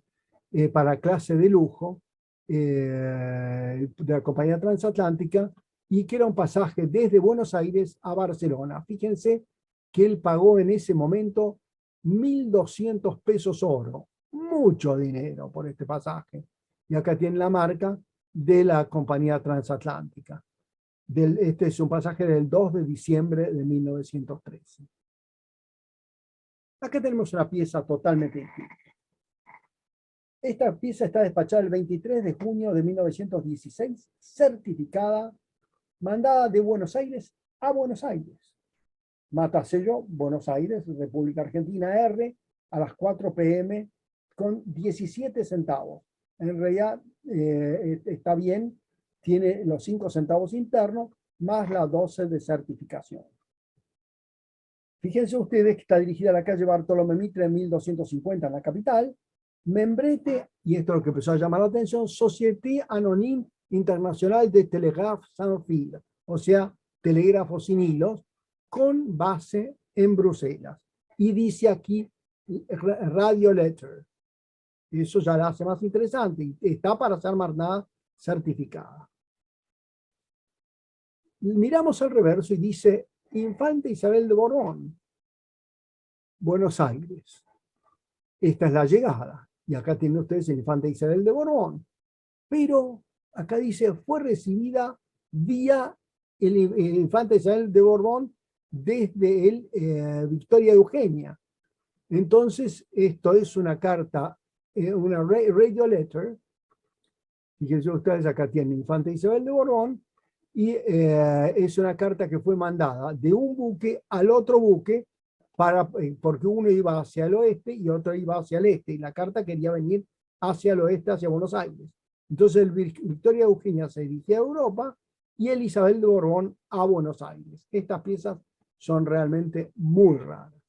para clase de lujo de la compañía transatlántica, y que era un pasaje desde Buenos Aires a Barcelona. Fíjense que él pagó en ese momento 1.200 pesos oro, mucho dinero por este pasaje. Y acá tiene la marca de la compañía transatlántica. Este es un pasaje del 2 de diciembre de 1913. Acá tenemos una pieza totalmente distinta. Esta pieza está despachada el 23 de junio de 1916, certificada, mandada de Buenos Aires a Buenos Aires. Matasello, Buenos Aires, República Argentina R, a las 4 p.m. con 17 centavos. En realidad está bien, tiene los 5 centavos internos más la 12 de certificación. Fíjense ustedes que está dirigida a la calle Bartolomé Mitre en 1250 en la capital. Membrete, y esto es lo que empezó a llamar la atención, Société Anonyme Internationale de Télégraphe Sans Fil, o sea, telégrafos sin hilos, con base en Bruselas. Y dice aquí Radio Letter. Eso ya la hace más interesante. Y está para ser marcada certificada. Miramos el reverso y dice Infanta Isabel de Borbón, Buenos Aires. Esta es la llegada. Y acá tienen ustedes el Infanta Isabel de Borbón. Pero acá dice, fue recibida vía el Infanta Isabel de Borbón desde el Victoria Eugenia. Entonces, esto es una carta, una radio letter. Fíjense ustedes, acá tienen Infanta Isabel de Borbón. Y es una carta que fue mandada de un buque al otro buque, porque uno iba hacia el oeste y otro iba hacia el este, y la carta quería venir hacia el oeste, hacia Buenos Aires. Entonces el Victoria Eugenia se dirigía a Europa y el Isabel de Borbón a Buenos Aires. Estas piezas son realmente muy raras.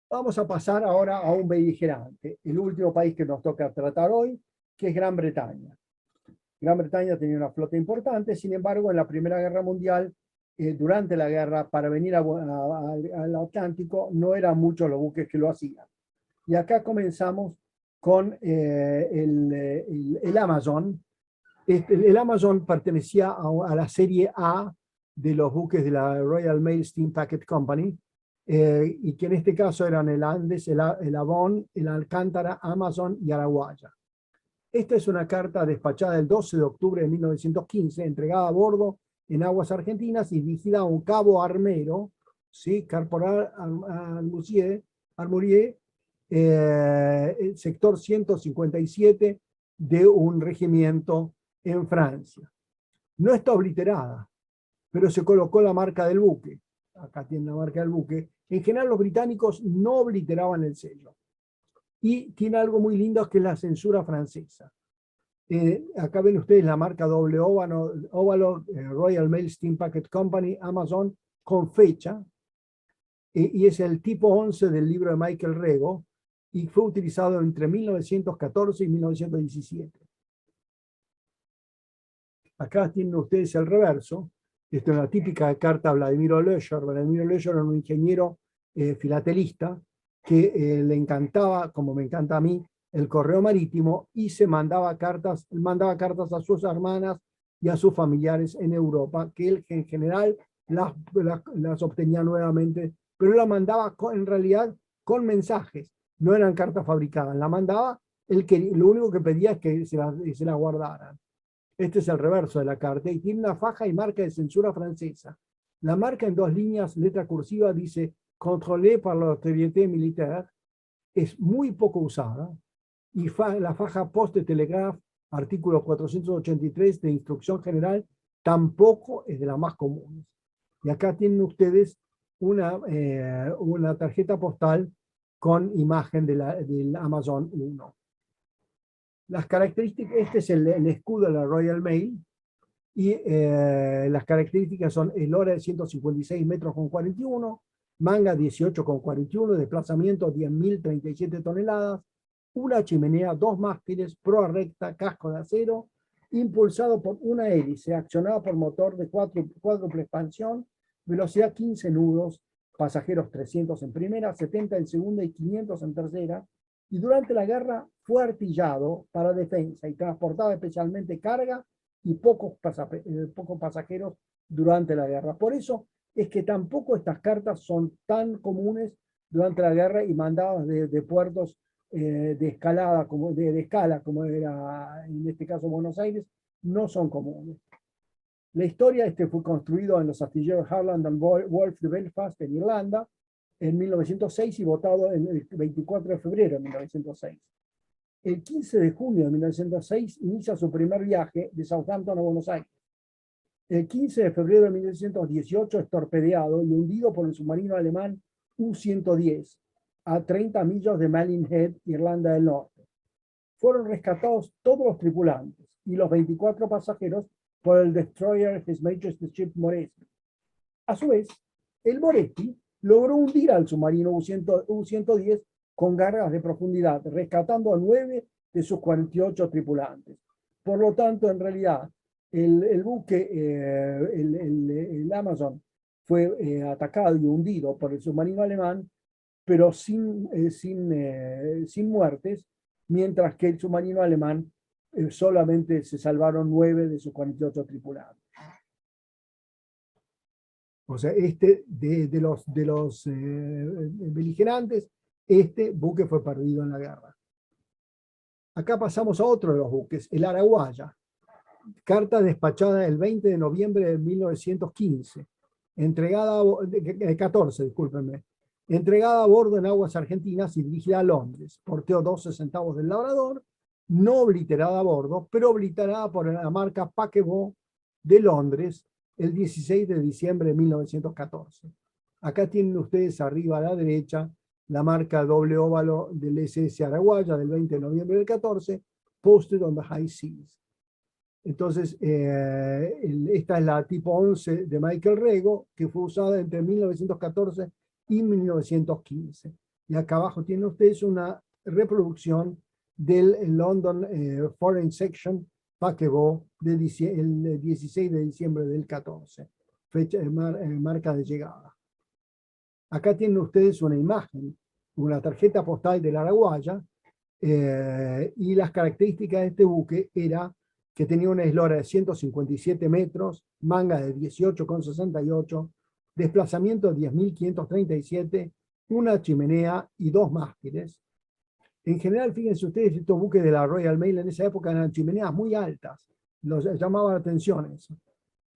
Vamos a pasar ahora a un beligerante, el último país que nos toca tratar hoy, que es Gran Bretaña. Gran Bretaña tenía una flota importante, sin embargo, en la Primera Guerra Mundial, durante la guerra, para venir al Atlántico, no eran muchos los buques que lo hacían. Y acá comenzamos con el Amazon. El Amazon pertenecía a la serie A de los buques de la Royal Mail Steam Packet Company, y que en este caso eran el Andes, el Avon, el Alcántara, Amazon y Araguaia. Esta es una carta despachada el 12 de octubre de 1915, entregada a bordo en aguas argentinas y dirigida a un cabo armero, ¿sí? Corporal Armurier, el sector 157 de un regimiento en Francia. No está obliterada, pero se colocó la marca del buque. Acá tiene la marca del buque. En general los británicos no obliteraban el sello. Y tiene algo muy lindo que es la censura francesa. Acá ven ustedes la marca doble óvalo, Royal Mail Steam Packet Company, Amazon, con fecha, y es el tipo 11 del libro de Michael Rego, y fue utilizado entre 1914 y 1917. Acá tienen ustedes el reverso. Esta es una típica carta a Vladimiro Leger. Vladimiro Leger era un ingeniero filatelista que le encantaba, como me encanta a mí, el correo marítimo, y mandaba cartas a sus hermanas y a sus familiares en Europa, que él en general las obtenía nuevamente, pero la mandaba en realidad con mensajes, no eran cartas fabricadas, la mandaba, lo único que pedía es que se la guardaran. Este es el reverso de la carta y tiene una faja y marca de censura francesa. La marca en 2 líneas, letra cursiva, dice controlé par la autorité militaire. Es muy poco usada. Y la faja Poste Telegraph, artículo 483 de Instrucción General, tampoco es de las más comunes. Y acá tienen ustedes una tarjeta postal con imagen del Amazon 1. Las características, este es el escudo de la Royal Mail, y las características son eslora de 156 metros con 41, manga 18 con 41, desplazamiento 10.037 toneladas, una chimenea, 2 mástiles, proa recta, casco de acero, impulsado por una hélice, accionado por motor de cuádruple expansión, velocidad 15 nudos, pasajeros 300 en primera, 70 en segunda y 500 en tercera, y durante la guerra fue artillado para defensa y transportaba especialmente carga y pocos pasajeros durante la guerra. Por eso es que tampoco estas cartas son tan comunes durante la guerra y mandadas de puertos de escala, como era en este caso Buenos Aires, no son comunes. La historia fue construido en los astilleros Harland and Wolff de Belfast, en Irlanda, en 1906 y votado el 24 de febrero de 1906. El 15 de junio de 1906 inicia su primer viaje de Southampton a Buenos Aires. El 15 de febrero de 1918 es torpedeado y hundido por el submarino alemán U-110 a 30 millas de Malin Head, Irlanda del Norte. Fueron rescatados todos los tripulantes y los 24 pasajeros por el destroyer His Majesty's Ship Moresby. A su vez, el Moresby logró hundir al submarino U-110 con cargas de profundidad, rescatando a 9 de sus 48 tripulantes. Por lo tanto, en realidad, el buque, el Amazon, fue atacado y hundido por el submarino alemán, pero sin muertes, mientras que el submarino alemán solamente se salvaron 9 de sus 48 tripulantes. O sea, de los beligerantes, este buque fue perdido en la guerra. Acá pasamos a otro de los buques, el Araguaya. Carta despachada el 20 de noviembre de 1915. Entregada, 14, discúlpenme. Entregada a bordo en aguas argentinas y dirigida a Londres. Porteo 12 centavos del Labrador. No obliterada a bordo, pero obliterada por la marca Paquebot de Londres el 16 de diciembre de 1914. Acá tienen ustedes arriba a la derecha la marca doble óvalo del SS Araguaya del 20 de noviembre del 14, posted on the high seas. Entonces, esta es la tipo 11 de Michael Rego, que fue usada entre 1914 y 1915. Y acá abajo tienen ustedes una reproducción del London Foreign Section Paquebot el 16 de diciembre del 14, fecha, marca de llegada. Acá tienen ustedes una imagen, una tarjeta postal del Araguaya, y las características de este buque era que tenía una eslora de 157 metros, manga de 18,68, desplazamiento 10.537, una chimenea y 2 mástiles. En general, fíjense ustedes, estos buques de la Royal Mail en esa época eran chimeneas muy altas, los llamaban la atención eso.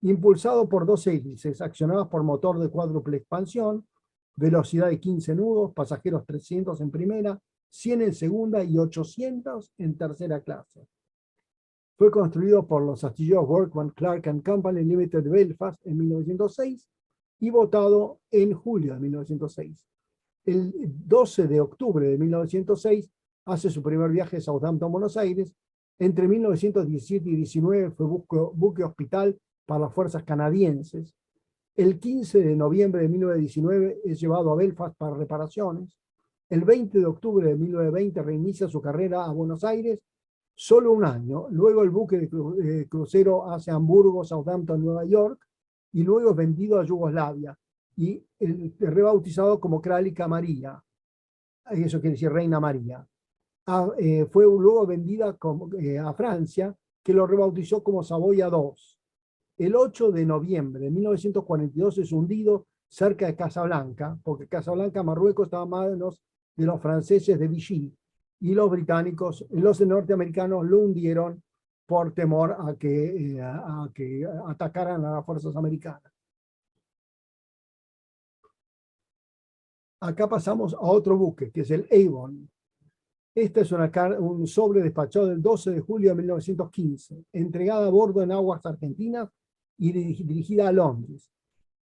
Impulsado por dos hélices, accionadas por motor de cuádruple expansión, velocidad de 15 nudos, pasajeros 300 en primera, 100 en segunda y 800 en tercera clase. Fue construido por los astilleros Workman Clark and Company Limited de Belfast en 1906 y votado en julio de 1906. El 12 de octubre de 1906 hace su primer viaje a Southampton, Buenos Aires. Entre 1917 y 19 fue buque hospital para las fuerzas canadienses. El 15 de noviembre de 1919 es llevado a Belfast para reparaciones. El 20 de octubre de 1920 reinicia su carrera a Buenos Aires, solo un año. Luego el buque de crucero hace Hamburgo, Southampton, Nueva York, y luego es vendido a Yugoslavia y rebautizado como Kralika Maria. Eso quiere decir Reina María. Fue luego vendida a Francia, que lo rebautizó como Savoia II. El 8 de noviembre de 1942 es hundido cerca de Casablanca, porque Casablanca, Marruecos, estaba a manos de los franceses de Vichy, y los británicos, los norteamericanos lo hundieron por temor a que atacaran a las fuerzas americanas. Acá pasamos a otro buque, que es el Avon. Esta es un sobre despachado el 12 de julio de 1915, entregada a bordo en aguas argentinas y dirigida a Londres.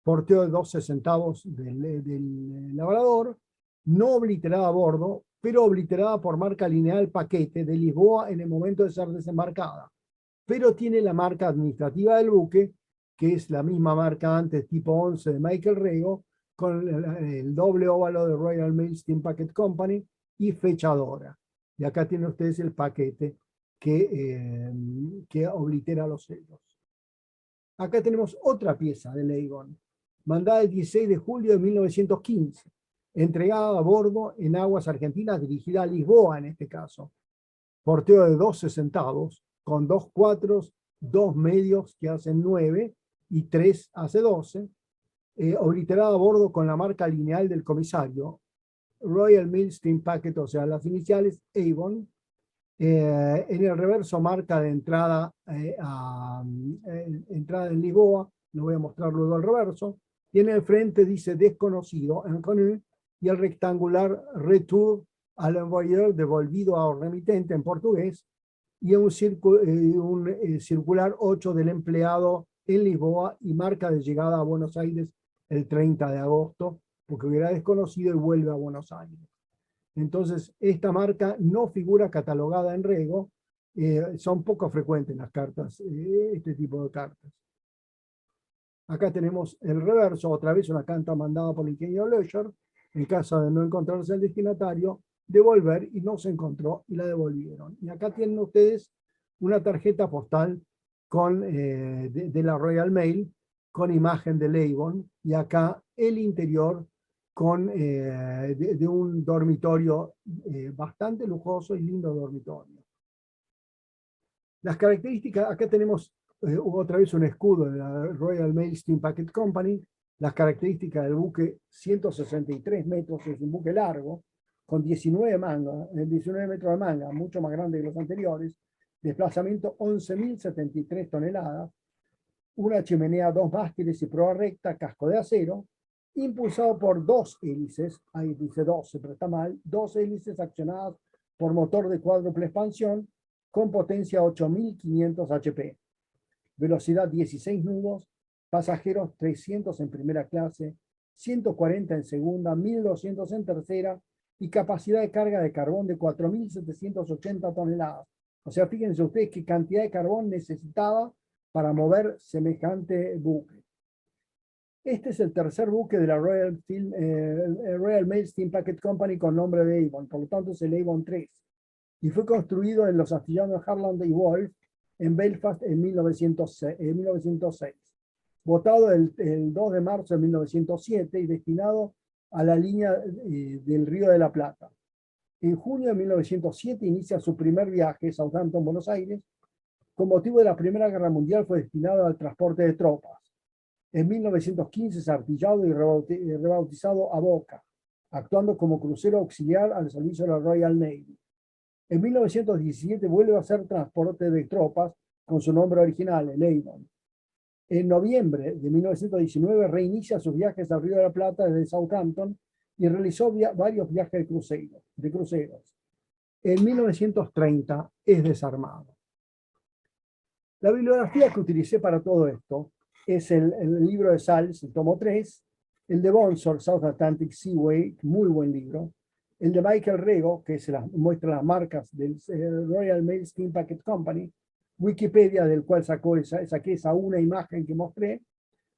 Porteo de 12 centavos del labrador, no obliterada a bordo, pero obliterada por marca lineal Paquete de Lisboa en el momento de ser desembarcada. Pero tiene la marca administrativa del buque, que es la misma marca antes tipo 11 de Michael Rego, con el doble óvalo de Royal Mail Steam Packet Company y fechadora. Y acá tienen ustedes el paquete que oblitera los sellos. Acá tenemos otra pieza del Avon, mandada el 16 de julio de 1915, entregada a bordo en aguas argentinas, dirigida a Lisboa en este caso. Porteo de 12 centavos, con 2 cuatros, 2 medios que hacen 9 y 3 hace 12, obliterada a bordo con la marca lineal del comisario, Royal Mail Steam Packet, o sea, las iniciales Avon. En el reverso marca de entrada, entrada en Lisboa, lo voy a mostrar luego el reverso, y en el frente dice desconocido, inconnu, y el rectangular retour al envoyeur, devolvido a remitente en portugués, y un circular 8 del empleado en Lisboa y marca de llegada a Buenos Aires el 30 de agosto, porque hubiera desconocido y vuelve a Buenos Aires. Entonces, esta marca no figura catalogada en Rego, son poco frecuentes las cartas, este tipo de cartas. Acá tenemos el reverso, otra vez una carta mandada por el ingeniero Leisure, en caso de no encontrarse el destinatario, devolver y no se encontró y la devolvieron. Y acá tienen ustedes una tarjeta postal de la Royal Mail con imagen de Avon y acá el interior de un dormitorio bastante lujoso y lindo dormitorio. Las características, acá tenemos otra vez un escudo de la Royal Mail Steam Packet Company. Las características del buque: 163 metros, es un buque largo, con 19 metros de manga, mucho más grande que los anteriores. Desplazamiento 11.073 toneladas. Una chimenea, 2 mástiles y proa recta, casco de acero, impulsado por 2 hélices, ahí dice 12, pero está mal, 2 hélices accionadas por motor de cuádruple expansión, con potencia 8.500 HP. Velocidad 16 nudos, pasajeros 300 en primera clase, 140 en segunda, 1.200 en tercera, y capacidad de carga de carbón de 4.780 toneladas. O sea, fíjense ustedes qué cantidad de carbón necesitaba para mover semejante buque. Este es el tercer buque de la Royal Mail Steam Packet Company con nombre de Avon, por lo tanto es el Avon 3. Y fue construido en los astilleros Harland y Wolff en Belfast en 1906. Votado el 2 de marzo de 1907 y destinado a la línea del Río de la Plata. En junio de 1907 inicia su primer viaje, Southampton, Buenos Aires. Con motivo de la Primera Guerra Mundial fue destinado al transporte de tropas. En 1915 es artillado y rebautizado a Boca, actuando como crucero auxiliar al servicio de la Royal Navy. En 1917 vuelve a hacer transporte de tropas con su nombre original, el Avon. En noviembre de 1919 reinicia sus viajes al Río de la Plata desde Southampton y realizó varios viajes de cruceros. En 1930 es desarmado. La bibliografía que utilicé para todo esto es el libro de Sals, el tomo 3, el de Bonsor, South Atlantic Seaway, muy buen libro, el de Michael Rego, que muestra las marcas del Royal Mail Steam Packet Company, Wikipedia, del cual saqué esa una imagen que mostré,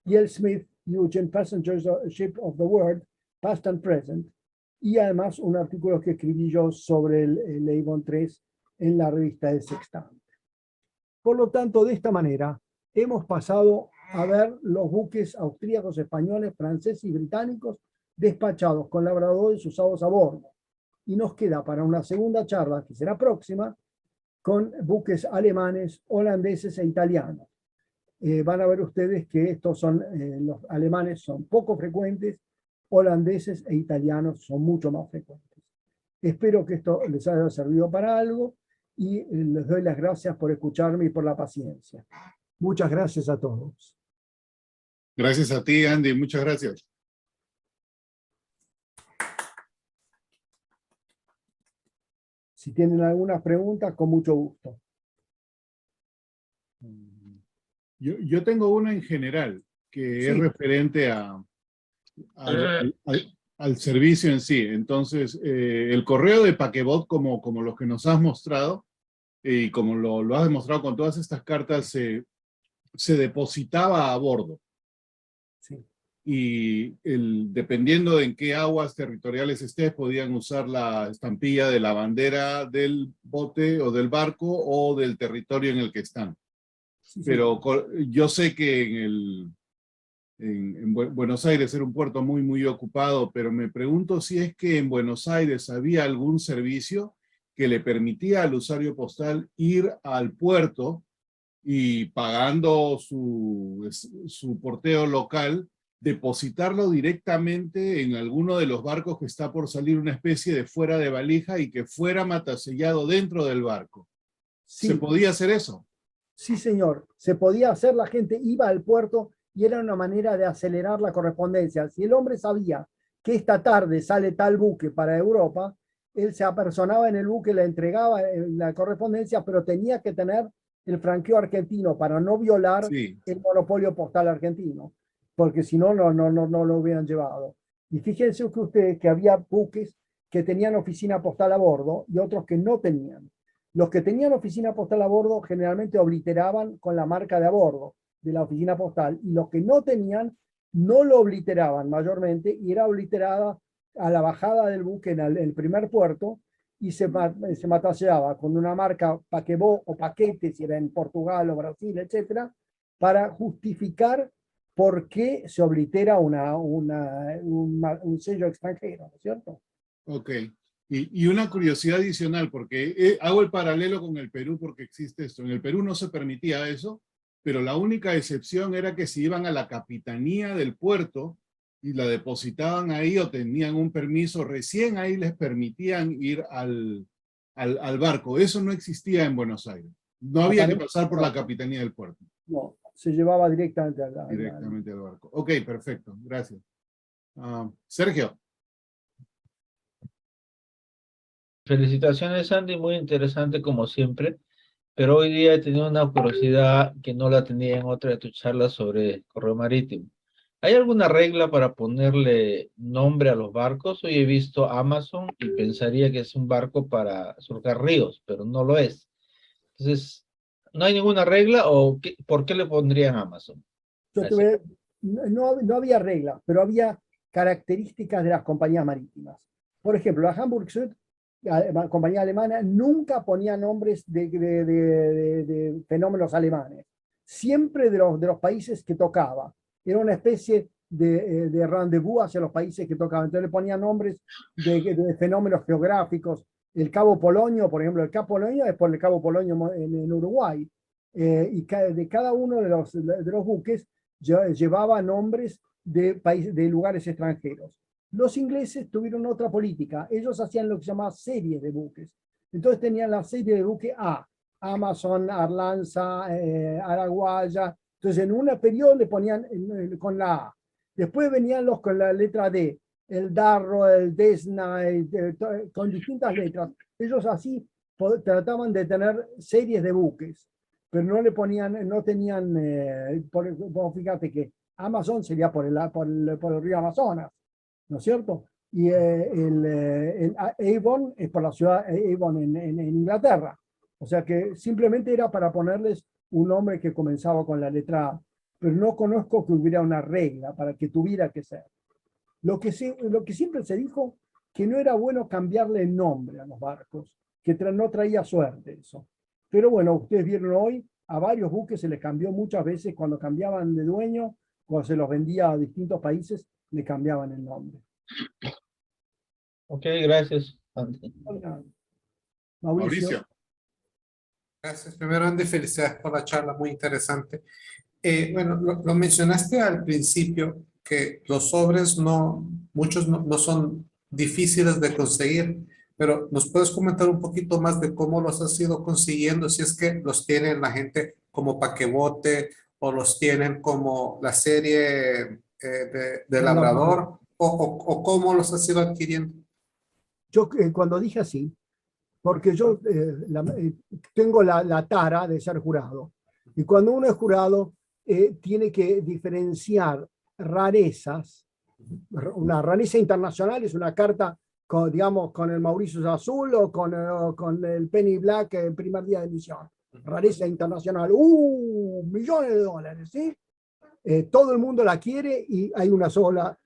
y el Smith, Eugene, Passengers Ship of the World, Past and Present, y además un artículo que escribí yo sobre el Avon 3 en la revista El Sextante. Por lo tanto, de esta manera, hemos pasado a ver los buques austríacos, españoles, franceses y británicos despachados con labradores usados a bordo. Y nos queda para una segunda charla, que será próxima, con buques alemanes, holandeses e italianos. Van a ver ustedes que los alemanes son poco frecuentes, holandeses e italianos son mucho más frecuentes. Espero que esto les haya servido para algo y les doy las gracias por escucharme y por la paciencia. Muchas gracias a todos. Gracias a ti, Andy. Muchas gracias. Si tienen alguna pregunta, con mucho gusto. Yo tengo una en general, que es referente al servicio en sí. Entonces, el correo de Paquebot, como los que nos has mostrado, y como lo has demostrado con todas estas cartas, se depositaba a bordo. Sí. Y dependiendo de en qué aguas territoriales estés, podían usar la estampilla de la bandera del bote o del barco o del territorio en el que están. Sí, pero yo sé que en Buenos Aires era un puerto muy, muy ocupado, pero me pregunto si es que en Buenos Aires había algún servicio que le permitía al usuario postal ir al puerto y pagando su porteo local, depositarlo directamente en alguno de los barcos que está por salir, una especie de fuera de valija, y que fuera matasellado dentro del barco. Sí. ¿Se podía hacer eso? Sí, señor. Se podía hacer, la gente iba al puerto y era una manera de acelerar la correspondencia. Si el hombre sabía que esta tarde sale tal buque para Europa, él se apersonaba en el buque, le entregaba la correspondencia, pero tenía que tener el franqueo argentino para no violar el monopolio postal argentino, porque si no, no lo hubieran llevado. Y fíjense que ustedes que había buques que tenían oficina postal a bordo y otros que no tenían. Los que tenían oficina postal a bordo generalmente obliteraban con la marca de a bordo de la oficina postal, y los que no tenían no lo obliteraban mayormente, y era obliterada a la bajada del buque en el primer puerto, y se matasseaba con una marca Paquebot o Paquete, si era en Portugal o Brasil, etcétera, para justificar por qué se oblitera un sello extranjero, ¿no es cierto? Ok. Y una curiosidad adicional, porque hago el paralelo con el Perú porque existe esto. En el Perú no se permitía eso, pero la única excepción era que si iban a la capitanía del puerto y la depositaban ahí o tenían un permiso, recién ahí les permitían ir al barco. Eso no existía en Buenos Aires. No había que pasar por la capitanía del puerto. No, se llevaba directamente al barco. Ok, perfecto. Gracias. Sergio. Felicitaciones, Andy, muy interesante como siempre, pero hoy día he tenido una curiosidad que no la tenía en otra de tus charlas sobre correo marítimo. ¿Hay alguna regla para ponerle nombre a los barcos? Hoy he visto Amazon y pensaría que es un barco para surcar ríos, pero no lo es. Entonces, ¿no hay ninguna regla o por qué le pondrían Amazon? No había reglas, pero había características de las compañías marítimas. Por ejemplo, la Hamburg Süd, la compañía alemana, nunca ponía nombres de fenómenos alemanes, siempre de los países que tocaba. Era una especie de rendezvous hacia los países que tocaban. Entonces le ponían nombres de fenómenos geográficos. El Cabo Polonio, por ejemplo, el Cabo Polonio es por el Cabo Polonio en Uruguay. Y de cada uno de los buques llevaba nombres de lugares extranjeros. Los ingleses tuvieron otra política. Ellos hacían lo que se llamaba series de buques. Entonces tenían la serie de buque A, Amazon, Arlanza, Araguaya. Entonces en un periodo le ponían con la A. Después venían los con la letra D, el Darro, el Desna, con distintas letras. Ellos así trataban de tener series de buques, pero no le ponían, no tenían, fíjate que Amazon sería por el río Amazonas, ¿no es cierto? Y el Avon es por la ciudad Avon en Inglaterra. O sea que simplemente era para ponerles un nombre que comenzaba con la letra A, pero no conozco que hubiera una regla para que tuviera que ser. Lo que siempre se dijo, que no era bueno cambiarle el nombre a los barcos, que no traía suerte eso. Pero bueno, ustedes vieron hoy, a varios buques se les cambió muchas veces cuando cambiaban de dueño, cuando se los vendía a distintos países, le cambiaban el nombre. Ok, gracias, Andy. Mauricio. Gracias. Primero, Andy, felicidades por la charla, muy interesante. Bueno, lo mencionaste al principio, que los sobres muchos no son difíciles de conseguir, pero ¿nos puedes comentar un poquito más de cómo los has ido consiguiendo? Si es que los tiene la gente como paquebote o los tienen como la serie de Labrador, o cómo los has ido adquiriendo. Yo cuando dije así, porque yo tengo la tara de ser jurado, y cuando uno es jurado tiene que diferenciar rarezas. Una rareza internacional es una carta digamos, con el Mauricio Azul o con el Penny Black el primer día de emisión. Rareza internacional, millones de dólares, ¿sí? Todo el mundo la quiere y hay una sola.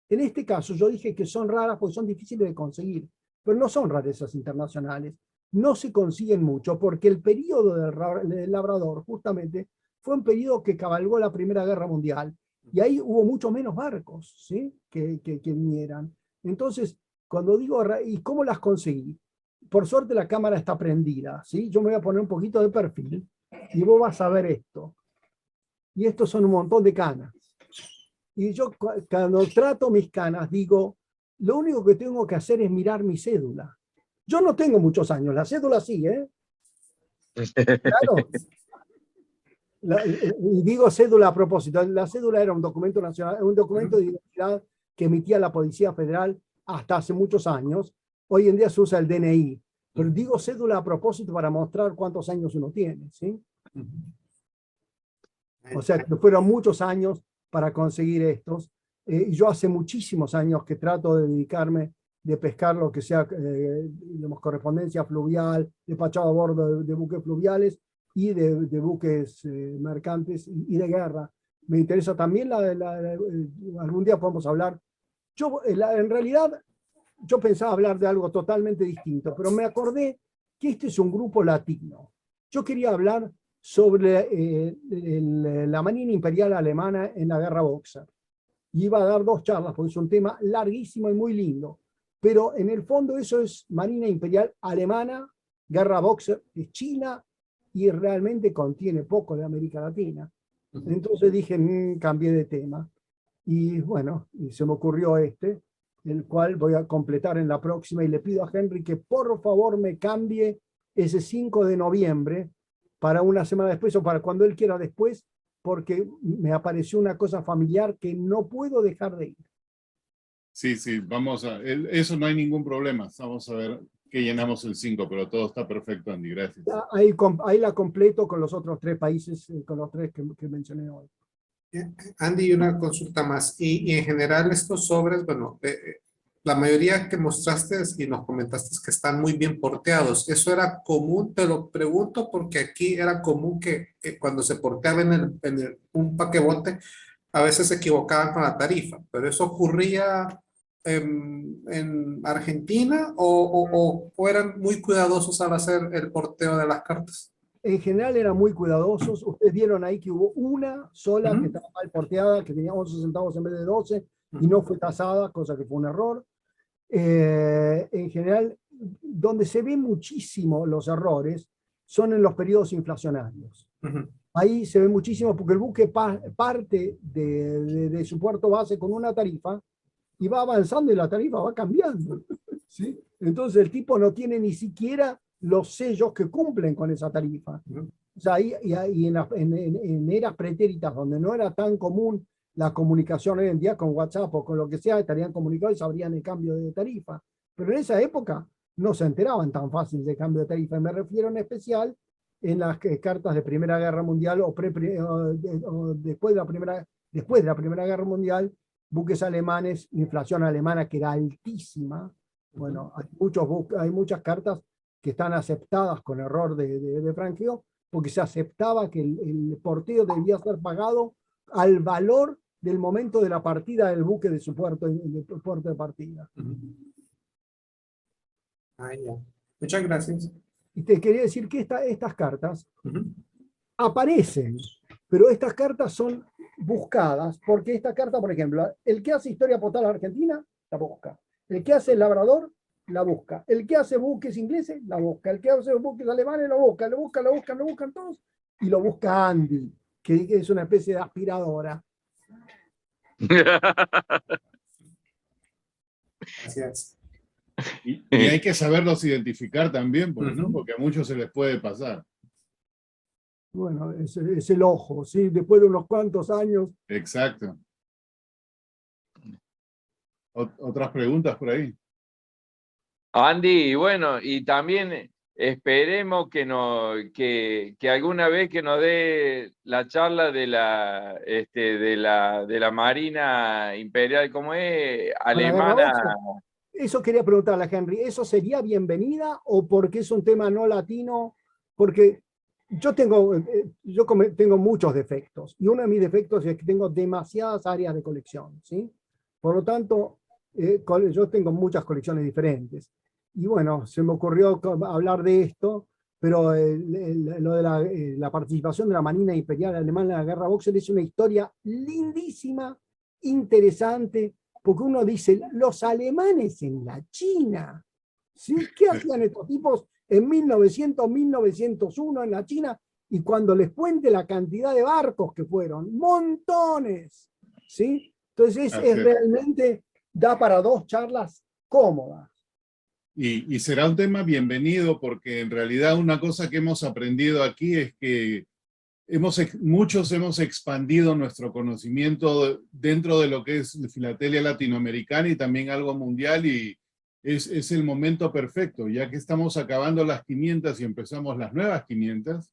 En este caso yo dije que son raras porque son difíciles de conseguir, pero no son rarezas internacionales. No se consiguen mucho porque el periodo del Labrador justamente fue un periodo que cabalgó la Primera Guerra Mundial y ahí hubo mucho menos barcos, ¿sí? que vinieran. Entonces, cuando digo, ¿y cómo las conseguí? Por suerte la cámara está prendida, ¿sí? Yo me voy a poner un poquito de perfil y vos vas a ver esto. Y estos son un montón de canas. Y yo cuando trato mis canas digo, lo único que tengo que hacer es mirar mi cédula. Yo no tengo muchos años, la cédula sí, ¿eh? Claro. Y digo cédula a propósito, la cédula era un documento nacional, un documento de identidad que emitía la Policía Federal hasta hace muchos años. Hoy en día se usa el DNI, pero digo cédula a propósito para mostrar cuántos años uno tiene, ¿sí? O sea, que fueron muchos años para conseguir estos. Yo hace muchísimos años que trato de dedicarme de pescar lo que sea, digamos, correspondencia fluvial, despachado a bordo de buques fluviales y de buques mercantes y de guerra. Me interesa también algún día podemos hablar. En realidad, yo pensaba hablar de algo totalmente distinto, pero me acordé que este es un grupo latino. Yo quería hablar sobre la Marina Imperial Alemana en la Guerra Boxer. Y iba a dar 2 charlas, porque es un tema larguísimo y muy lindo. Pero en el fondo eso es Marina Imperial Alemana, Guerra Boxer de China, y realmente contiene poco de América Latina. Entonces dije, cambié de tema. Y bueno, y se me ocurrió el cual voy a completar en la próxima, y le pido a Henry que por favor me cambie ese 5 de noviembre para una semana después o para cuando él quiera después, porque me apareció una cosa familiar que no puedo dejar de ir. Sí, vamos a... Eso no hay ningún problema. Vamos a ver que llenamos el 5, pero todo está perfecto, Andy. Gracias. Ahí la completo con los otros 3 países, con los 3 que mencioné hoy. Andy, una consulta más. Y en general estos sobres, bueno, la mayoría que mostraste y nos comentaste que están muy bien porteados. ¿Eso era común? Te lo pregunto porque aquí era común que cuando se porteaba en un paquebote, a veces se equivocaban con la tarifa. ¿Pero eso ocurría en Argentina o eran muy cuidadosos al hacer el porteo de las cartas? En general eran muy cuidadosos. Ustedes vieron ahí que hubo una sola que estaba mal porteada, que tenía 11 centavos en vez de 12 y no fue tasada, cosa que fue un error. En general, donde se ven muchísimo los errores son en los periodos inflacionarios. Ahí se ve muchísimo porque el buque parte de su puerto base con una tarifa y va avanzando y la tarifa va cambiando. ¿Sí? Entonces el tipo no tiene ni siquiera los sellos que cumplen con esa tarifa. O sea, y en eras pretéritas donde no era tan común la comunicación hoy en día con WhatsApp o con lo que sea, estarían comunicados y sabrían el cambio de tarifa. Pero en esa época no se enteraban tan fácil de cambio de tarifa. Me refiero en especial en las cartas de Primera Guerra Mundial o después de la Primera Guerra Mundial, buques alemanes, inflación alemana que era altísima. Bueno, hay muchas cartas que están aceptadas con error de franqueo, porque se aceptaba que el porteo debía ser pagado al valor del momento de la partida del buque de su puerto de partida. Ya. Muchas gracias. Y te quería decir que estas cartas aparecen, pero estas cartas son buscadas, porque esta carta, por ejemplo, el que hace historia postal argentina, la busca. El que hace el labrador, la busca. El que hace buques ingleses, la busca. El que hace buques alemanes, lo buscan todos, y lo busca Andy, que es una especie de aspiradora. Gracias. Y hay que saberlos identificar también, pues, ¿no? Porque a muchos se les puede pasar. Bueno, es el ojo, ¿sí? Después de unos cuantos años. Exacto. ¿Otras preguntas por ahí? Andy, bueno, y también esperemos que alguna vez que nos dé la charla de la Marina Imperial, ¿cómo es? Alemana. Eso quería preguntarle a Henry, ¿eso sería bienvenida o porque es un tema no latino? Porque yo tengo muchos defectos, y uno de mis defectos es que tengo demasiadas áreas de colección, ¿sí? Por lo tanto, yo tengo muchas colecciones diferentes. Y bueno, se me ocurrió hablar de esto, pero lo de la participación de la Marina Imperial Alemana en la Guerra Boxer es una historia lindísima, interesante, porque uno dice, los alemanes en la China, ¿sí? ¿Qué hacían estos tipos en 1900, 1901 en la China? Y cuando les cuente la cantidad de barcos que fueron, montones, ¿sí? Entonces realmente da para dos charlas cómodas. Y será un tema bienvenido, porque en realidad una cosa que hemos aprendido aquí es que muchos hemos expandido nuestro conocimiento dentro de lo que es filatelia latinoamericana y también algo mundial, y es el momento perfecto, ya que estamos acabando las 500 y empezamos las nuevas 500,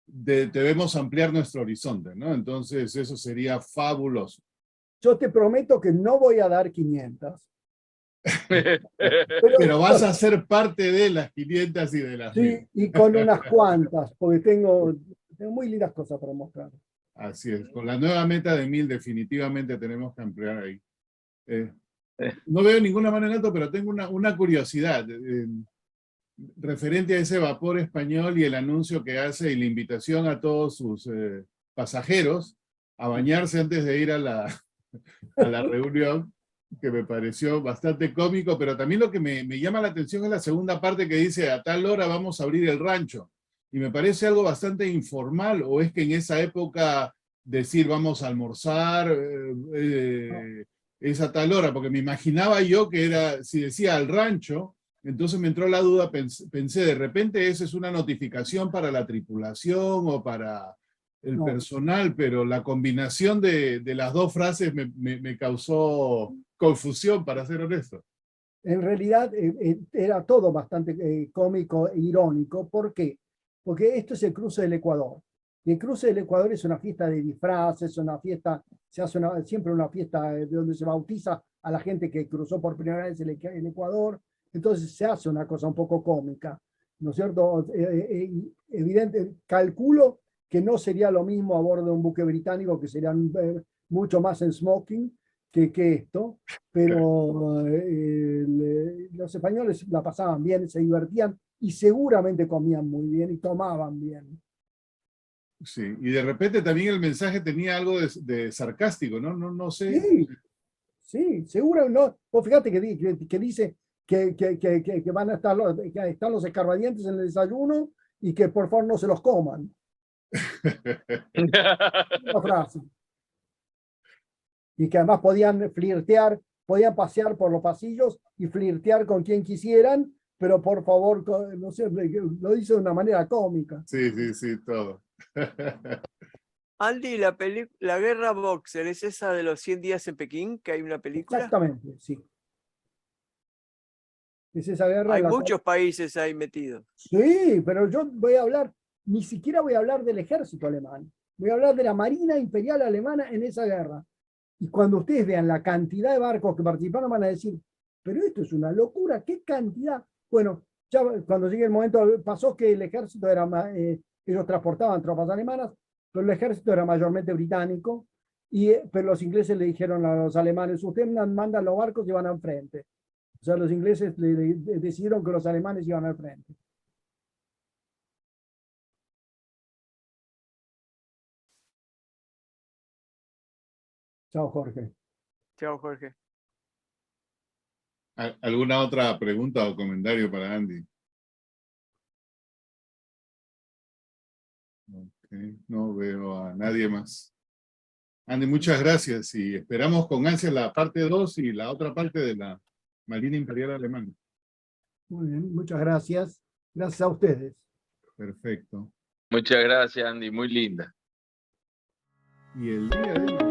debemos ampliar nuestro horizonte, ¿no? Entonces eso sería fabuloso. Yo te prometo que no voy a dar 500. Pero vas a ser parte de las 500 y de las 1000. Sí, y con unas cuantas, porque tengo muy lindas cosas para mostrar. Así es, con la nueva meta de 1000 definitivamente tenemos que ampliar ahí. No veo ninguna mano en alto, pero tengo una curiosidad referente a ese vapor español y el anuncio que hace y la invitación a todos sus pasajeros a bañarse antes de ir a la reunión, que me pareció bastante cómico, pero también lo que me llama la atención es la segunda parte que dice, a tal hora vamos a abrir el rancho. Y me parece algo bastante informal, o es que en esa época decir vamos a almorzar es a tal hora, porque me imaginaba yo que era, si decía al rancho, entonces me entró la duda, pensé, de repente esa es una notificación para la tripulación o para el personal, pero la combinación de las dos frases me causó confusión, para ser honesto. En realidad era todo bastante cómico e irónico. ¿Por qué? Porque esto es el cruce del Ecuador. Y el cruce del Ecuador es una fiesta de disfraces, una fiesta, se hace siempre una fiesta donde se bautiza a la gente que cruzó por primera vez el Ecuador. Entonces se hace una cosa un poco cómica, ¿no es cierto? Evidente, calculo que no sería lo mismo a bordo de un buque británico, que serían mucho más en smoking que esto, pero los españoles la pasaban bien, se divertían y seguramente comían muy bien y tomaban bien. Sí, y de repente también el mensaje tenía algo de sarcástico, ¿no? No sé. Sí, seguro, no. Vos fíjate que dice que van a estar están los escarbadientes en el desayuno y que por favor no se los coman. Una frase. Y que además podían flirtear podían pasear por los pasillos y flirtear con quien quisieran, pero por favor, no sé, lo dice de una manera cómica. Sí, sí, sí, todo. Andy, la guerra boxer, ¿es esa de los 100 días en Pekín, que hay una película? Exactamente, sí. Es esa guerra Hay en la cual- muchos países ahí metidos. Sí, pero yo voy a hablar, ni siquiera voy a hablar del ejército alemán. Voy a hablar de la Marina Imperial Alemana en esa guerra. Y cuando ustedes vean la cantidad de barcos que participaron, van a decir, pero esto es una locura, ¿qué cantidad? Bueno, ya cuando llegue el momento, pasó que el ejército era ellos transportaban tropas alemanas, pero el ejército era mayormente británico, pero los ingleses le dijeron a los alemanes, ustedes mandan los barcos y van al frente. O sea, los ingleses decidieron que los alemanes iban al frente. Chao, Jorge. Chao, Jorge. ¿Alguna otra pregunta o comentario para Andy? Okay, no veo a nadie más. Andy, muchas gracias y esperamos con ansia la parte 2 y la otra parte de la Marina Imperial Alemana. Muy bien, muchas gracias. Gracias a ustedes. Perfecto. Muchas gracias, Andy, muy linda. Y el día de hoy...